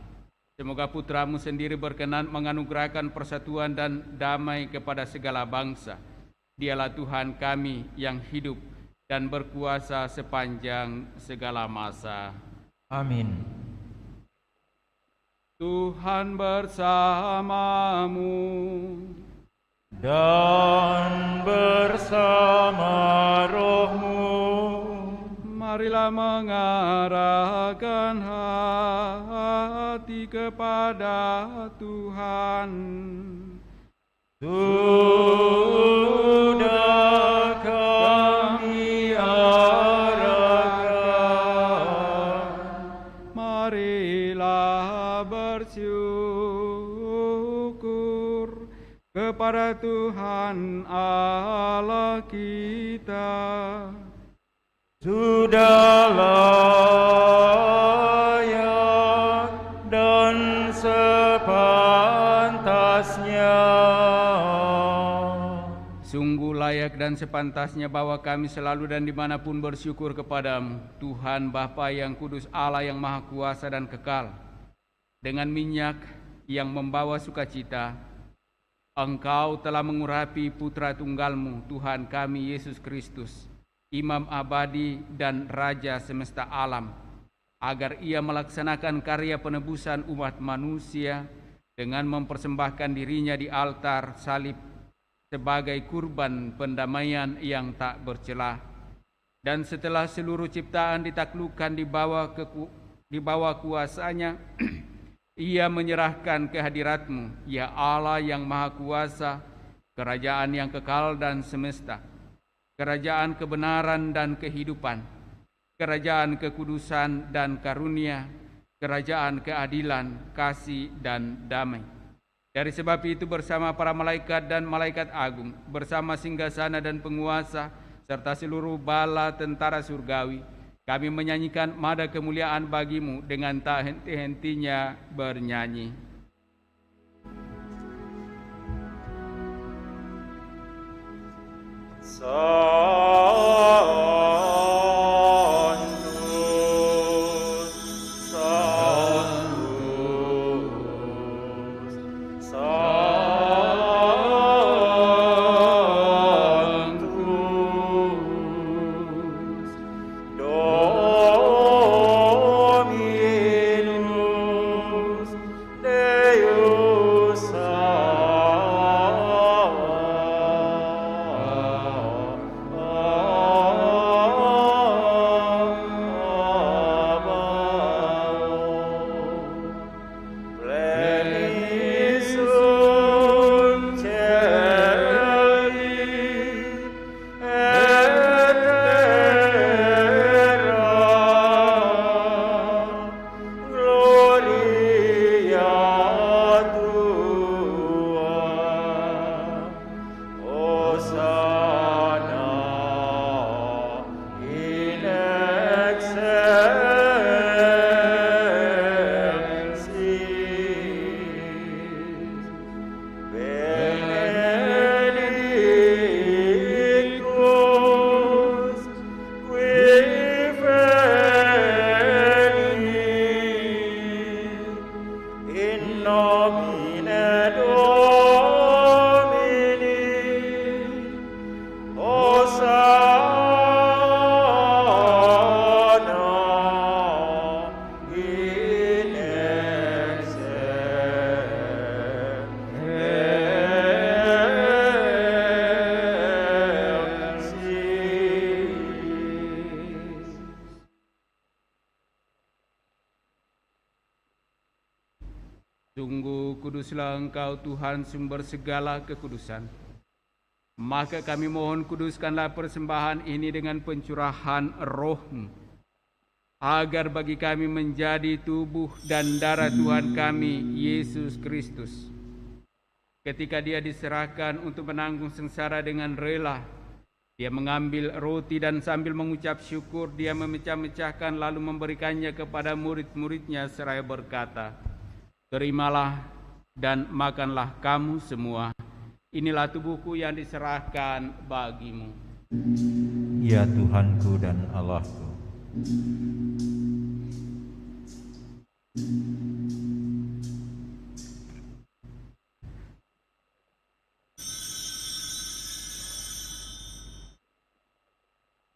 semoga putramu sendiri berkenan menganugerahkan persatuan dan damai kepada segala bangsa. Dialah Tuhan kami yang hidup dan berkuasa sepanjang segala masa. Amin. Tuhan bersamamu dan bersama rohmu. Marilah mengarahkan hati kepada Tuhan. Sudah kami arahkan. Marilah bersyukur kepada Tuhan Allah kita. Sudah layak dan sepantasnya. Sungguh layak dan sepantasnya bahwa kami selalu dan dimanapun bersyukur kepadamu, Tuhan Bapa yang kudus, Allah yang maha kuasa dan kekal. Dengan minyak yang membawa sukacita, Engkau telah mengurapi putra tunggalmu, Tuhan kami Yesus Kristus, Imam abadi dan Raja semesta alam, agar ia melaksanakan karya penebusan umat manusia dengan mempersembahkan dirinya di altar salib sebagai kurban pendamaian yang tak bercelah. Dan setelah seluruh ciptaan ditaklukkan di bawah kuasanya, ia menyerahkan kehadiratmu, ya Allah yang maha kuasa, kerajaan yang kekal dan semesta, kerajaan kebenaran dan kehidupan, kerajaan kekudusan dan karunia, kerajaan keadilan, kasih dan damai. Dari sebab itu bersama para malaikat dan malaikat agung, bersama singgasana dan penguasa, serta seluruh bala tentara surgawi, kami menyanyikan mada kemuliaan bagimu dengan tak henti-hentinya bernyanyi. kuduslah Engkau Tuhan sumber segala kekudusan. Maka kami mohon kuduskanlah persembahan ini dengan pencurahan Roh-Mu, agar bagi kami menjadi tubuh dan darah Tuhan kami, Yesus Kristus. Ketika Dia diserahkan untuk menanggung sengsara dengan rela, Dia mengambil roti dan sambil mengucap syukur, Dia memecah-mecahkan lalu memberikannya kepada murid-muridnya seraya berkata, "Terimalah dan makanlah kamu semua. Inilah tubuhku yang diserahkan bagimu." Ya Tuhanku dan Allahku.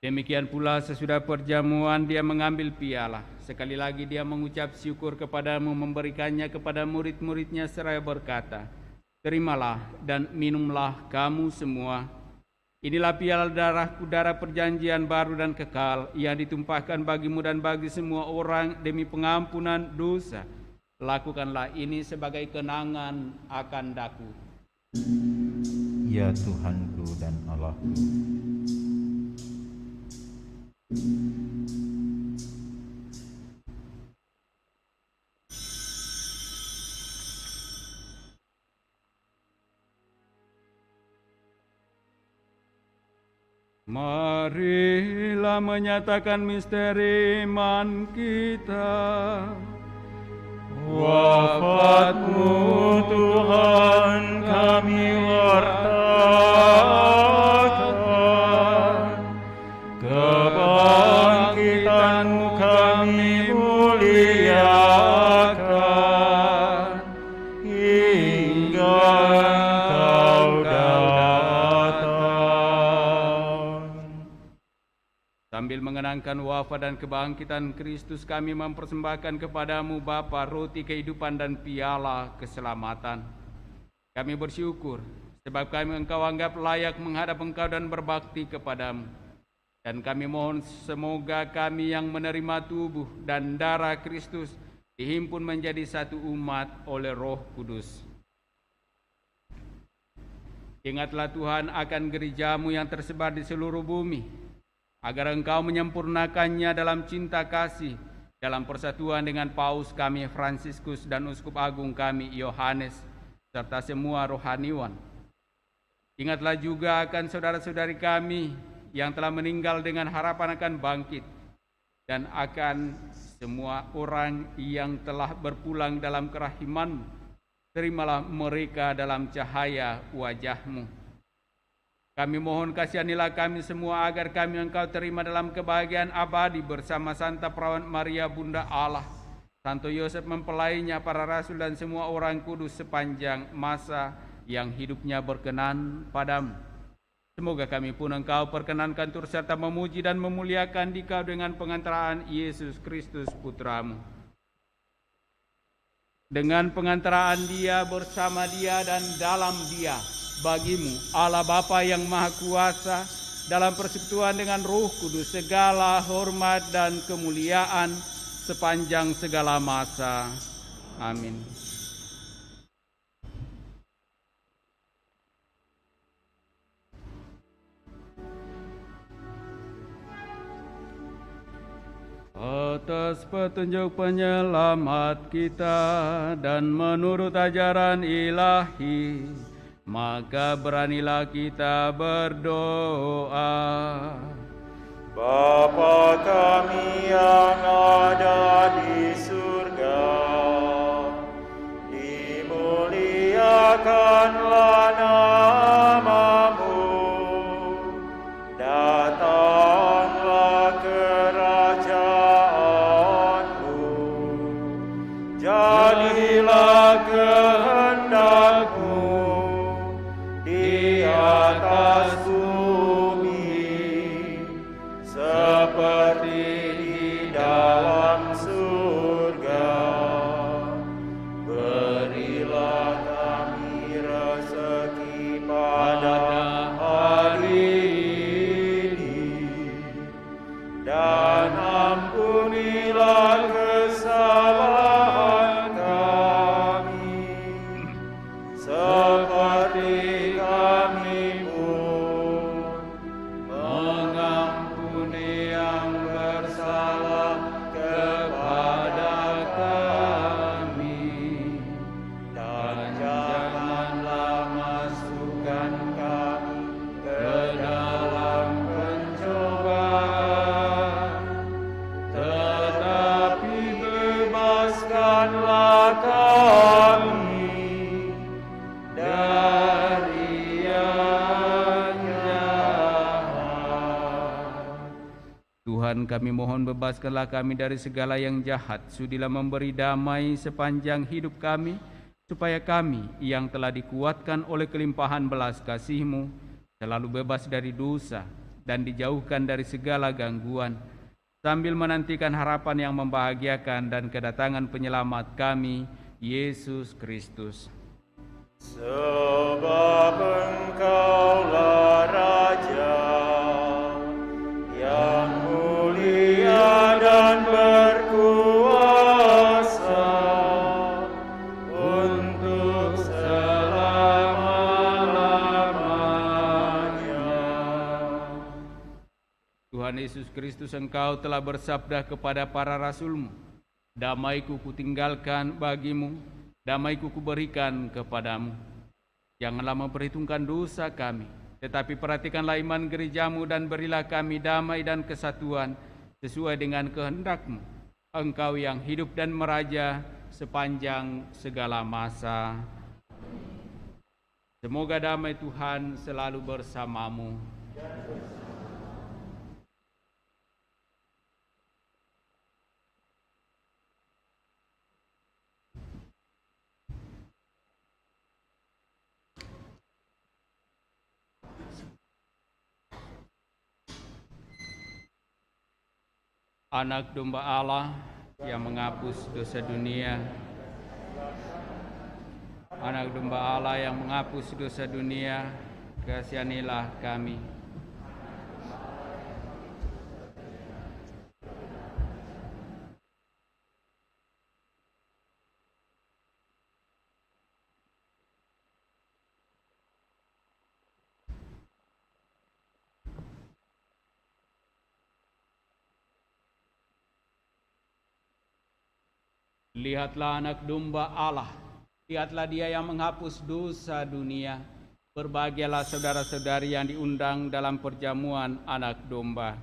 Demikian pula sesudah perjamuan Dia mengambil piala. Sekali lagi Dia mengucap syukur kepadamu, memberikannya kepada murid-muridnya seraya berkata, "Terimalah dan minumlah kamu semua. Inilah piala darahku, darah perjanjian baru dan kekal, yang ditumpahkan bagimu dan bagi semua orang demi pengampunan dosa. Lakukanlah ini sebagai kenangan akan daku." Ya Tuhanku dan Allahku. Marilah menyatakan misteri iman kita. Wafat-Mu Tuhan kami wartakan, kebangkitan-Mu kami muliakan, hingga Engkau datang. Sambil mengenangkan wafat dan kebangkitan Kristus, kami mempersembahkan kepadamu Bapa roti kehidupan dan piala keselamatan. Kami bersyukur sebab kami Engkau anggap layak menghadap Engkau dan berbakti kepadamu. Dan kami mohon semoga kami yang menerima tubuh dan darah Kristus dihimpun menjadi satu umat oleh Roh Kudus. Ingatlah Tuhan akan gereja-Mu yang tersebar di seluruh bumi, agar Engkau menyempurnakannya dalam cinta kasih, dalam persatuan dengan Paus kami Fransiskus dan Uskup Agung kami Yohanes, serta semua rohaniwan. Ingatlah juga akan saudara-saudari kami yang telah meninggal dengan harapan akan bangkit, dan akan semua orang yang telah berpulang dalam kerahiman-Mu. Terimalah mereka dalam cahaya wajah-Mu. Kami mohon kasihanilah kami semua agar kami Engkau terima dalam kebahagiaan abadi bersama Santa Perawan Maria Bunda Allah, Santo Yosef mempelainya, para rasul dan semua orang kudus sepanjang masa yang hidupnya berkenan padamu. Semoga kami pun Engkau perkenankan turut serta memuji dan memuliakan Dikau dengan pengantaraan Yesus Kristus Putra-Mu. Dengan pengantaraan Dia, bersama Dia, dan dalam Dia, bagimu Allah Bapa yang Maha Kuasa, dalam persekutuan dengan Roh Kudus, segala hormat dan kemuliaan sepanjang segala masa. Amin. Atas petunjuk penyelamat kita dan menurut ajaran ilahi, maka beranilah kita berdoa. Bapa kami yang ada di surga, dimuliakanlah nama-Mu, datanglah kerajaan-Mu, jadilah kehendak-Mu di atas bumi seperti di dalam surga. Berilah kami rezeki dari yang jahat. Tuhan, kami mohon bebaskanlah kami dari segala yang jahat, sudilah memberi damai sepanjang hidup kami, supaya kami yang telah dikuatkan oleh kelimpahan belas kasih-Mu selalu bebas dari dosa dan dijauhkan dari segala gangguan, sambil menantikan harapan yang membahagiakan dan kedatangan penyelamat kami, Yesus Kristus. Sebab Engkaulah Raja yang mulia dan berkuasa untuk selama-lamanya. Tuhan Yesus Kristus, Engkau telah bersabda kepada para rasul-Mu, damai-Ku kutinggalkan bagimu, damai-Ku kuberikan kepadamu. Janganlah memperhitungkan dosa kami, tetapi perhatikanlah iman gereja-Mu dan berilah kami damai dan kesatuan sesuai dengan kehendak-Mu. Engkau yang hidup dan meraja sepanjang segala masa. Semoga damai Tuhan selalu bersamamu. Anak domba Allah yang menghapus dosa dunia. Anak domba Allah yang menghapus dosa dunia, kasihanilah kami. Lihatlah anak domba Allah, lihatlah Dia yang menghapus dosa dunia. Berbahagialah saudara-saudari yang diundang dalam perjamuan anak domba.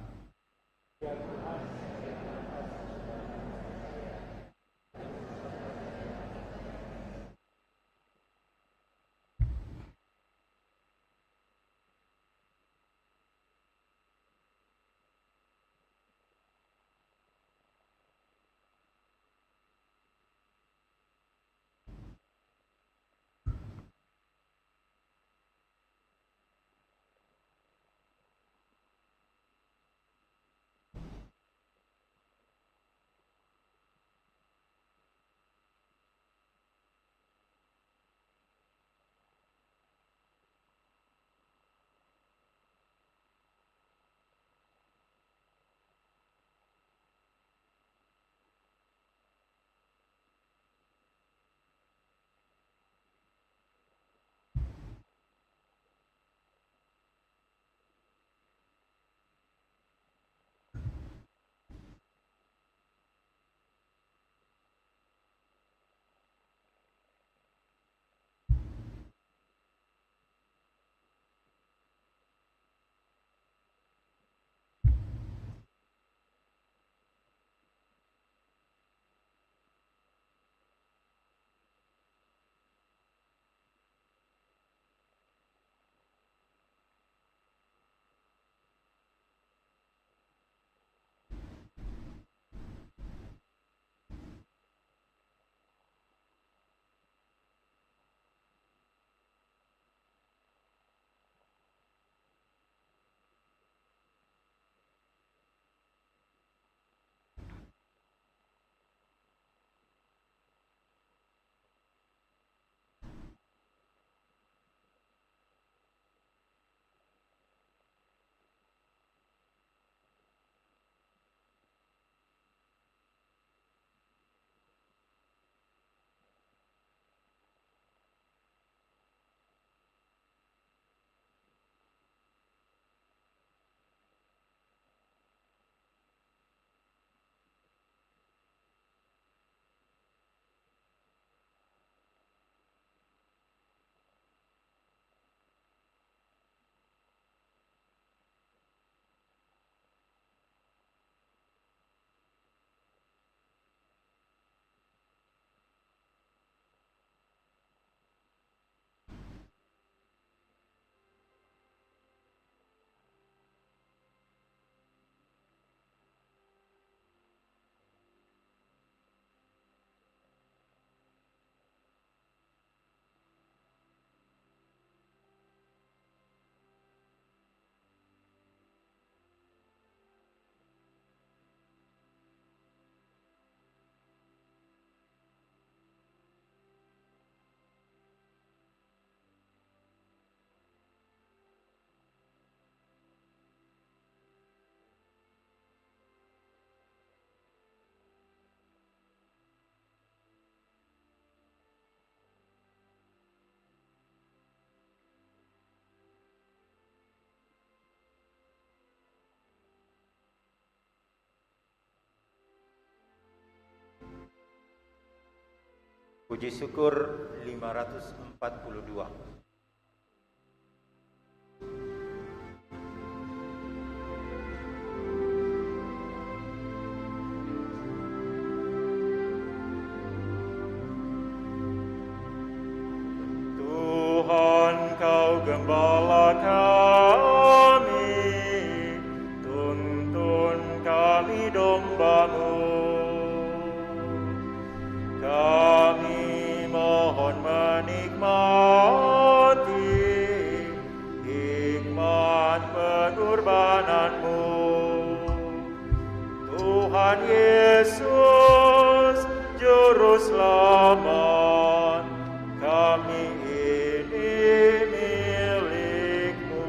Puji syukur 542. Tuhan, Kau gembala kami, tuntun kami domba-Mu. Kami mohon menikmati hikmat pengorbanan-Mu. Tuhan Yesus, Juru Selamat, kami ini milik-Mu.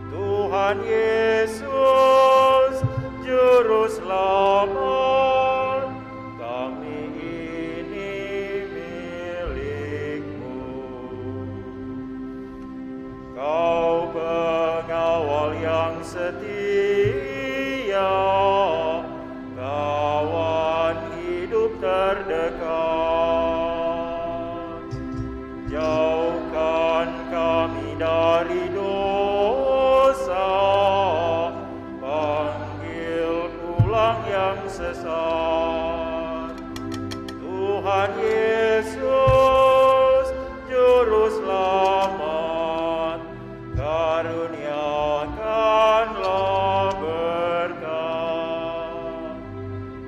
Tuhan Yesus, Juru Selamat, kami ini milik-Mu. Kau pengawal yang setia, kawan hidup terdekat. Jauhkan kami dari dosa, panggil pulang yang sesat. Tuhan Yesus, Juru Selamat, karuniakanlah berkat.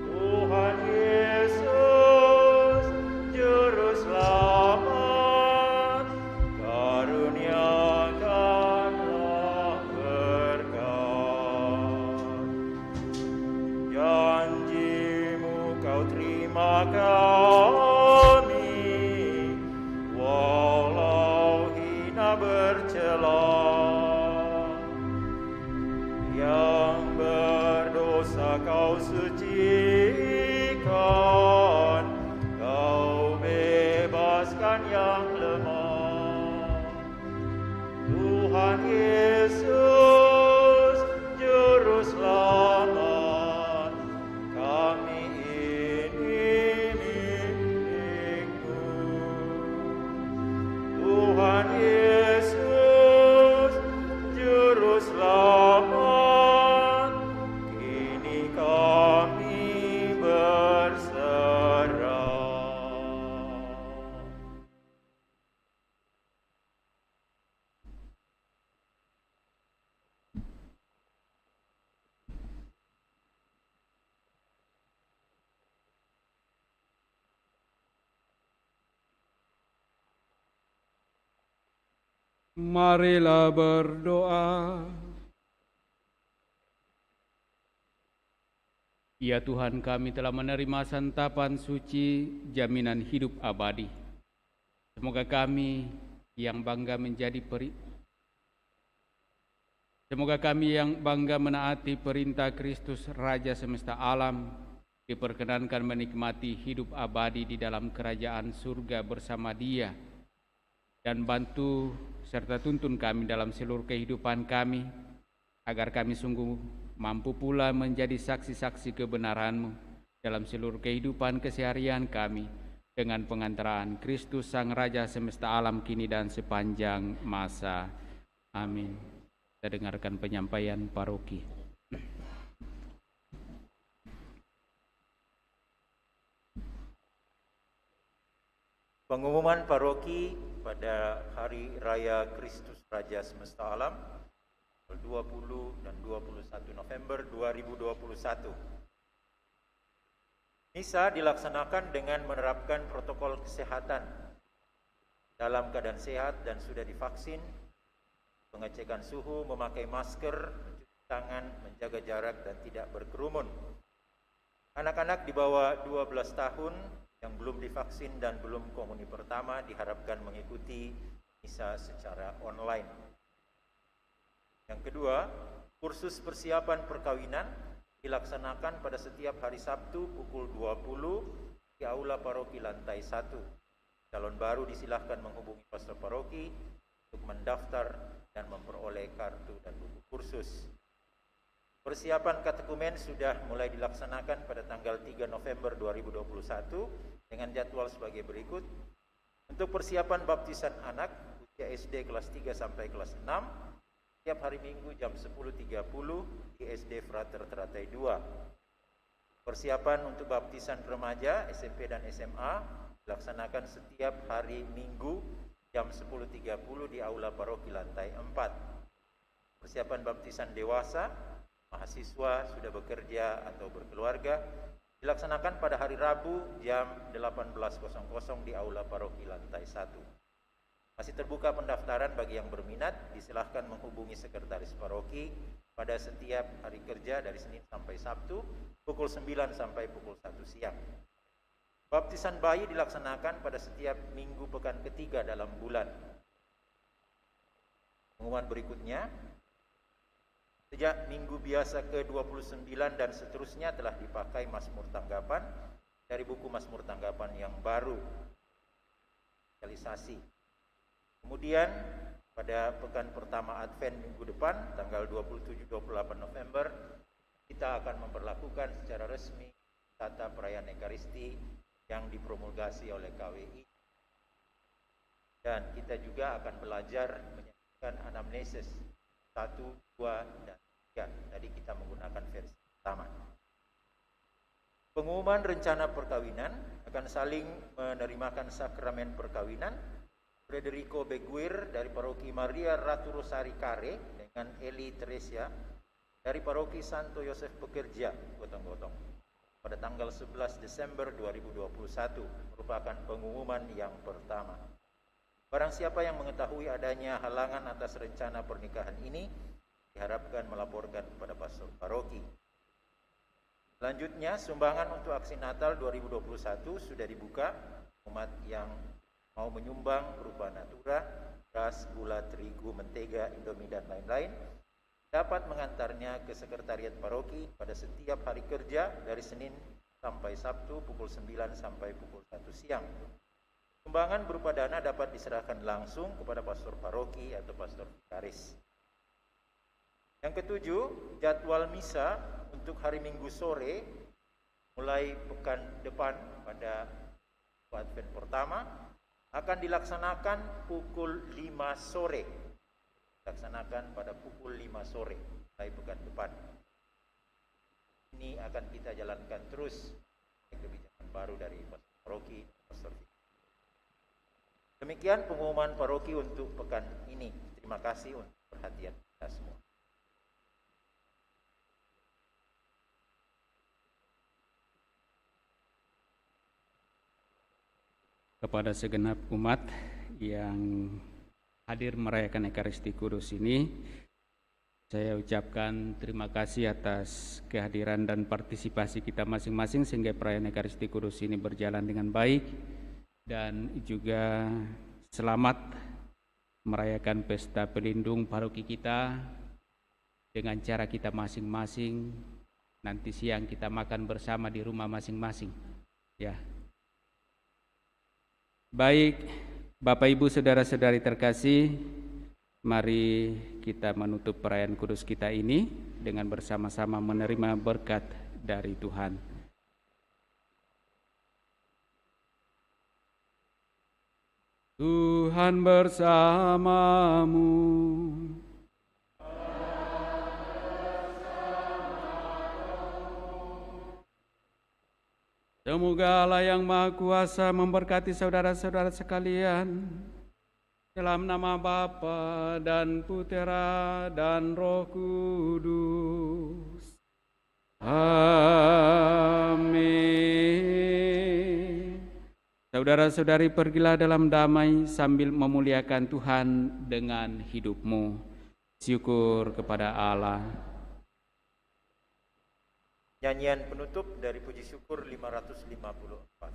Tuhan Yesus, Juru Selamat, karuniakanlah berkat. Janji-Mu Kau terima kami, walau hina bercela. Yang berdosa Kau sucikan, Kau bebaskan yang lemah. Tuhan Yesus, Juru Selamat, kami ini milik-Mu. Tuhan Yesus, Juru Selamat, kini kami berserah. Marilah berdoa. Ya Tuhan, kami telah menerima santapan suci jaminan hidup abadi. Semoga kami yang bangga menaati perintah Kristus Raja semesta alam, diperkenankan menikmati hidup abadi di dalam kerajaan surga bersama Dia, dan bantu serta tuntun kami dalam seluruh kehidupan kami, agar kami sungguh mampu pula menjadi saksi-saksi kebenaran-Mu dalam seluruh kehidupan keseharian kami, dengan pengantaraan Kristus Sang Raja semesta alam kini dan sepanjang masa. Amin. Kita dengarkan penyampaian paroki. Pengumuman paroki pada Hari Raya Kristus Raja Semesta Alam 20 dan 21 November 2021. Misa dilaksanakan dengan menerapkan protokol kesehatan dalam keadaan sehat dan sudah divaksin, pengecekan suhu, memakai masker, mencuci tangan, menjaga jarak dan tidak berkerumun. Anak-anak di bawah 12 tahun yang belum divaksin dan belum komuni pertama diharapkan mengikuti misa secara online. Yang kedua, kursus persiapan perkawinan dilaksanakan pada setiap hari Sabtu pukul 20 di Aula Paroki lantai 1. Calon baru disilahkan menghubungi pastor paroki untuk mendaftar dan memperoleh kartu dan buku kursus. Persiapan katekumen sudah mulai dilaksanakan pada tanggal 3 November 2021 dengan jadwal sebagai berikut. Untuk persiapan baptisan anak usia SD kelas 3 sampai kelas 6 setiap hari Minggu jam 10.30 di SD Frater Teratai 2. Persiapan untuk baptisan remaja SMP dan SMA dilaksanakan setiap hari Minggu jam 10.30 di Aula Paroki lantai 4. Persiapan baptisan dewasa, mahasiswa sudah bekerja atau berkeluarga dilaksanakan pada hari Rabu jam 18.00 di Aula Paroki lantai 1. Masih terbuka pendaftaran bagi yang berminat, disilahkan menghubungi sekretaris paroki pada setiap hari kerja dari Senin sampai Sabtu pukul 9 sampai pukul 1 siang. Baptisan bayi dilaksanakan pada setiap minggu pekan ketiga dalam bulan. Pengumuman berikutnya, sejak minggu biasa ke-29 dan seterusnya telah dipakai Mazmur Tanggapan dari buku Mazmur Tanggapan yang baru, realisasi. Kemudian pada pekan pertama Advent minggu depan, tanggal 27-28 November, kita akan memperlakukan secara resmi tata perayaan Ekaristi yang dipromulgasi oleh KWI. Dan kita juga akan belajar menyaksikan anamnesis 1, 2, dan 3. Tadi kita menggunakan versi pertama. Pengumuman rencana perkawinan akan saling menerimakan sakramen perkawinan Federico Beguir dari Paroki Maria Ratu Rosari Kare dengan Eli Teresia dari Paroki Santo Yosef Pekerja, Gotong-Gotong, pada tanggal 11 Desember 2021, merupakan pengumuman yang pertama. Barang siapa yang mengetahui adanya halangan atas rencana pernikahan ini, diharapkan melaporkan kepada pastor paroki. Selanjutnya, sumbangan untuk aksi Natal 2021 sudah dibuka. Umat yang mau menyumbang berupa natura, beras, gula, terigu, mentega, indomie, dan lain-lain, dapat mengantarnya ke sekretariat paroki pada setiap hari kerja dari Senin sampai Sabtu pukul 9 sampai pukul 1 siang. Sumbangan berupa dana dapat diserahkan langsung kepada pastor paroki atau pastor vikaris. Yang ketujuh, jadwal misa untuk hari Minggu sore mulai pekan depan pada Advent pertama akan dilaksanakan pukul 5 sore. Dilaksanakan pada pukul 5 sore mulai pekan depan. Ini akan kita jalankan terus kebijakan baru dari pastor paroki, pastor. Demikian pengumuman paroki untuk pekan ini. Terima kasih untuk perhatian kita semua. Kepada segenap umat yang hadir merayakan Ekaristi Kudus ini, saya ucapkan terima kasih atas kehadiran dan partisipasi kita masing-masing sehingga perayaan Ekaristi Kudus ini berjalan dengan baik, dan juga selamat merayakan pesta pelindung paroki kita dengan cara kita masing-masing. Nanti siang kita makan bersama di rumah masing-masing, ya. Baik, Bapak Ibu saudara-saudari terkasih, mari kita menutup perayaan kudus kita ini dengan bersama-sama menerima berkat dari Tuhan. Tuhan bersamamu. Semoga Allah yang Maha Kuasa memberkati saudara-saudara sekalian, dalam nama Bapa dan Putera dan Roh Kudus. Amin. Saudara-saudari, pergilah dalam damai sambil memuliakan Tuhan dengan hidupmu. Syukur kepada Allah. Nyanyian penutup dari Puji Syukur 554.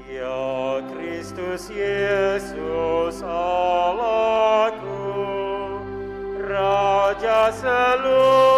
Ya Kristus Yesus Allahku, Raja seluruh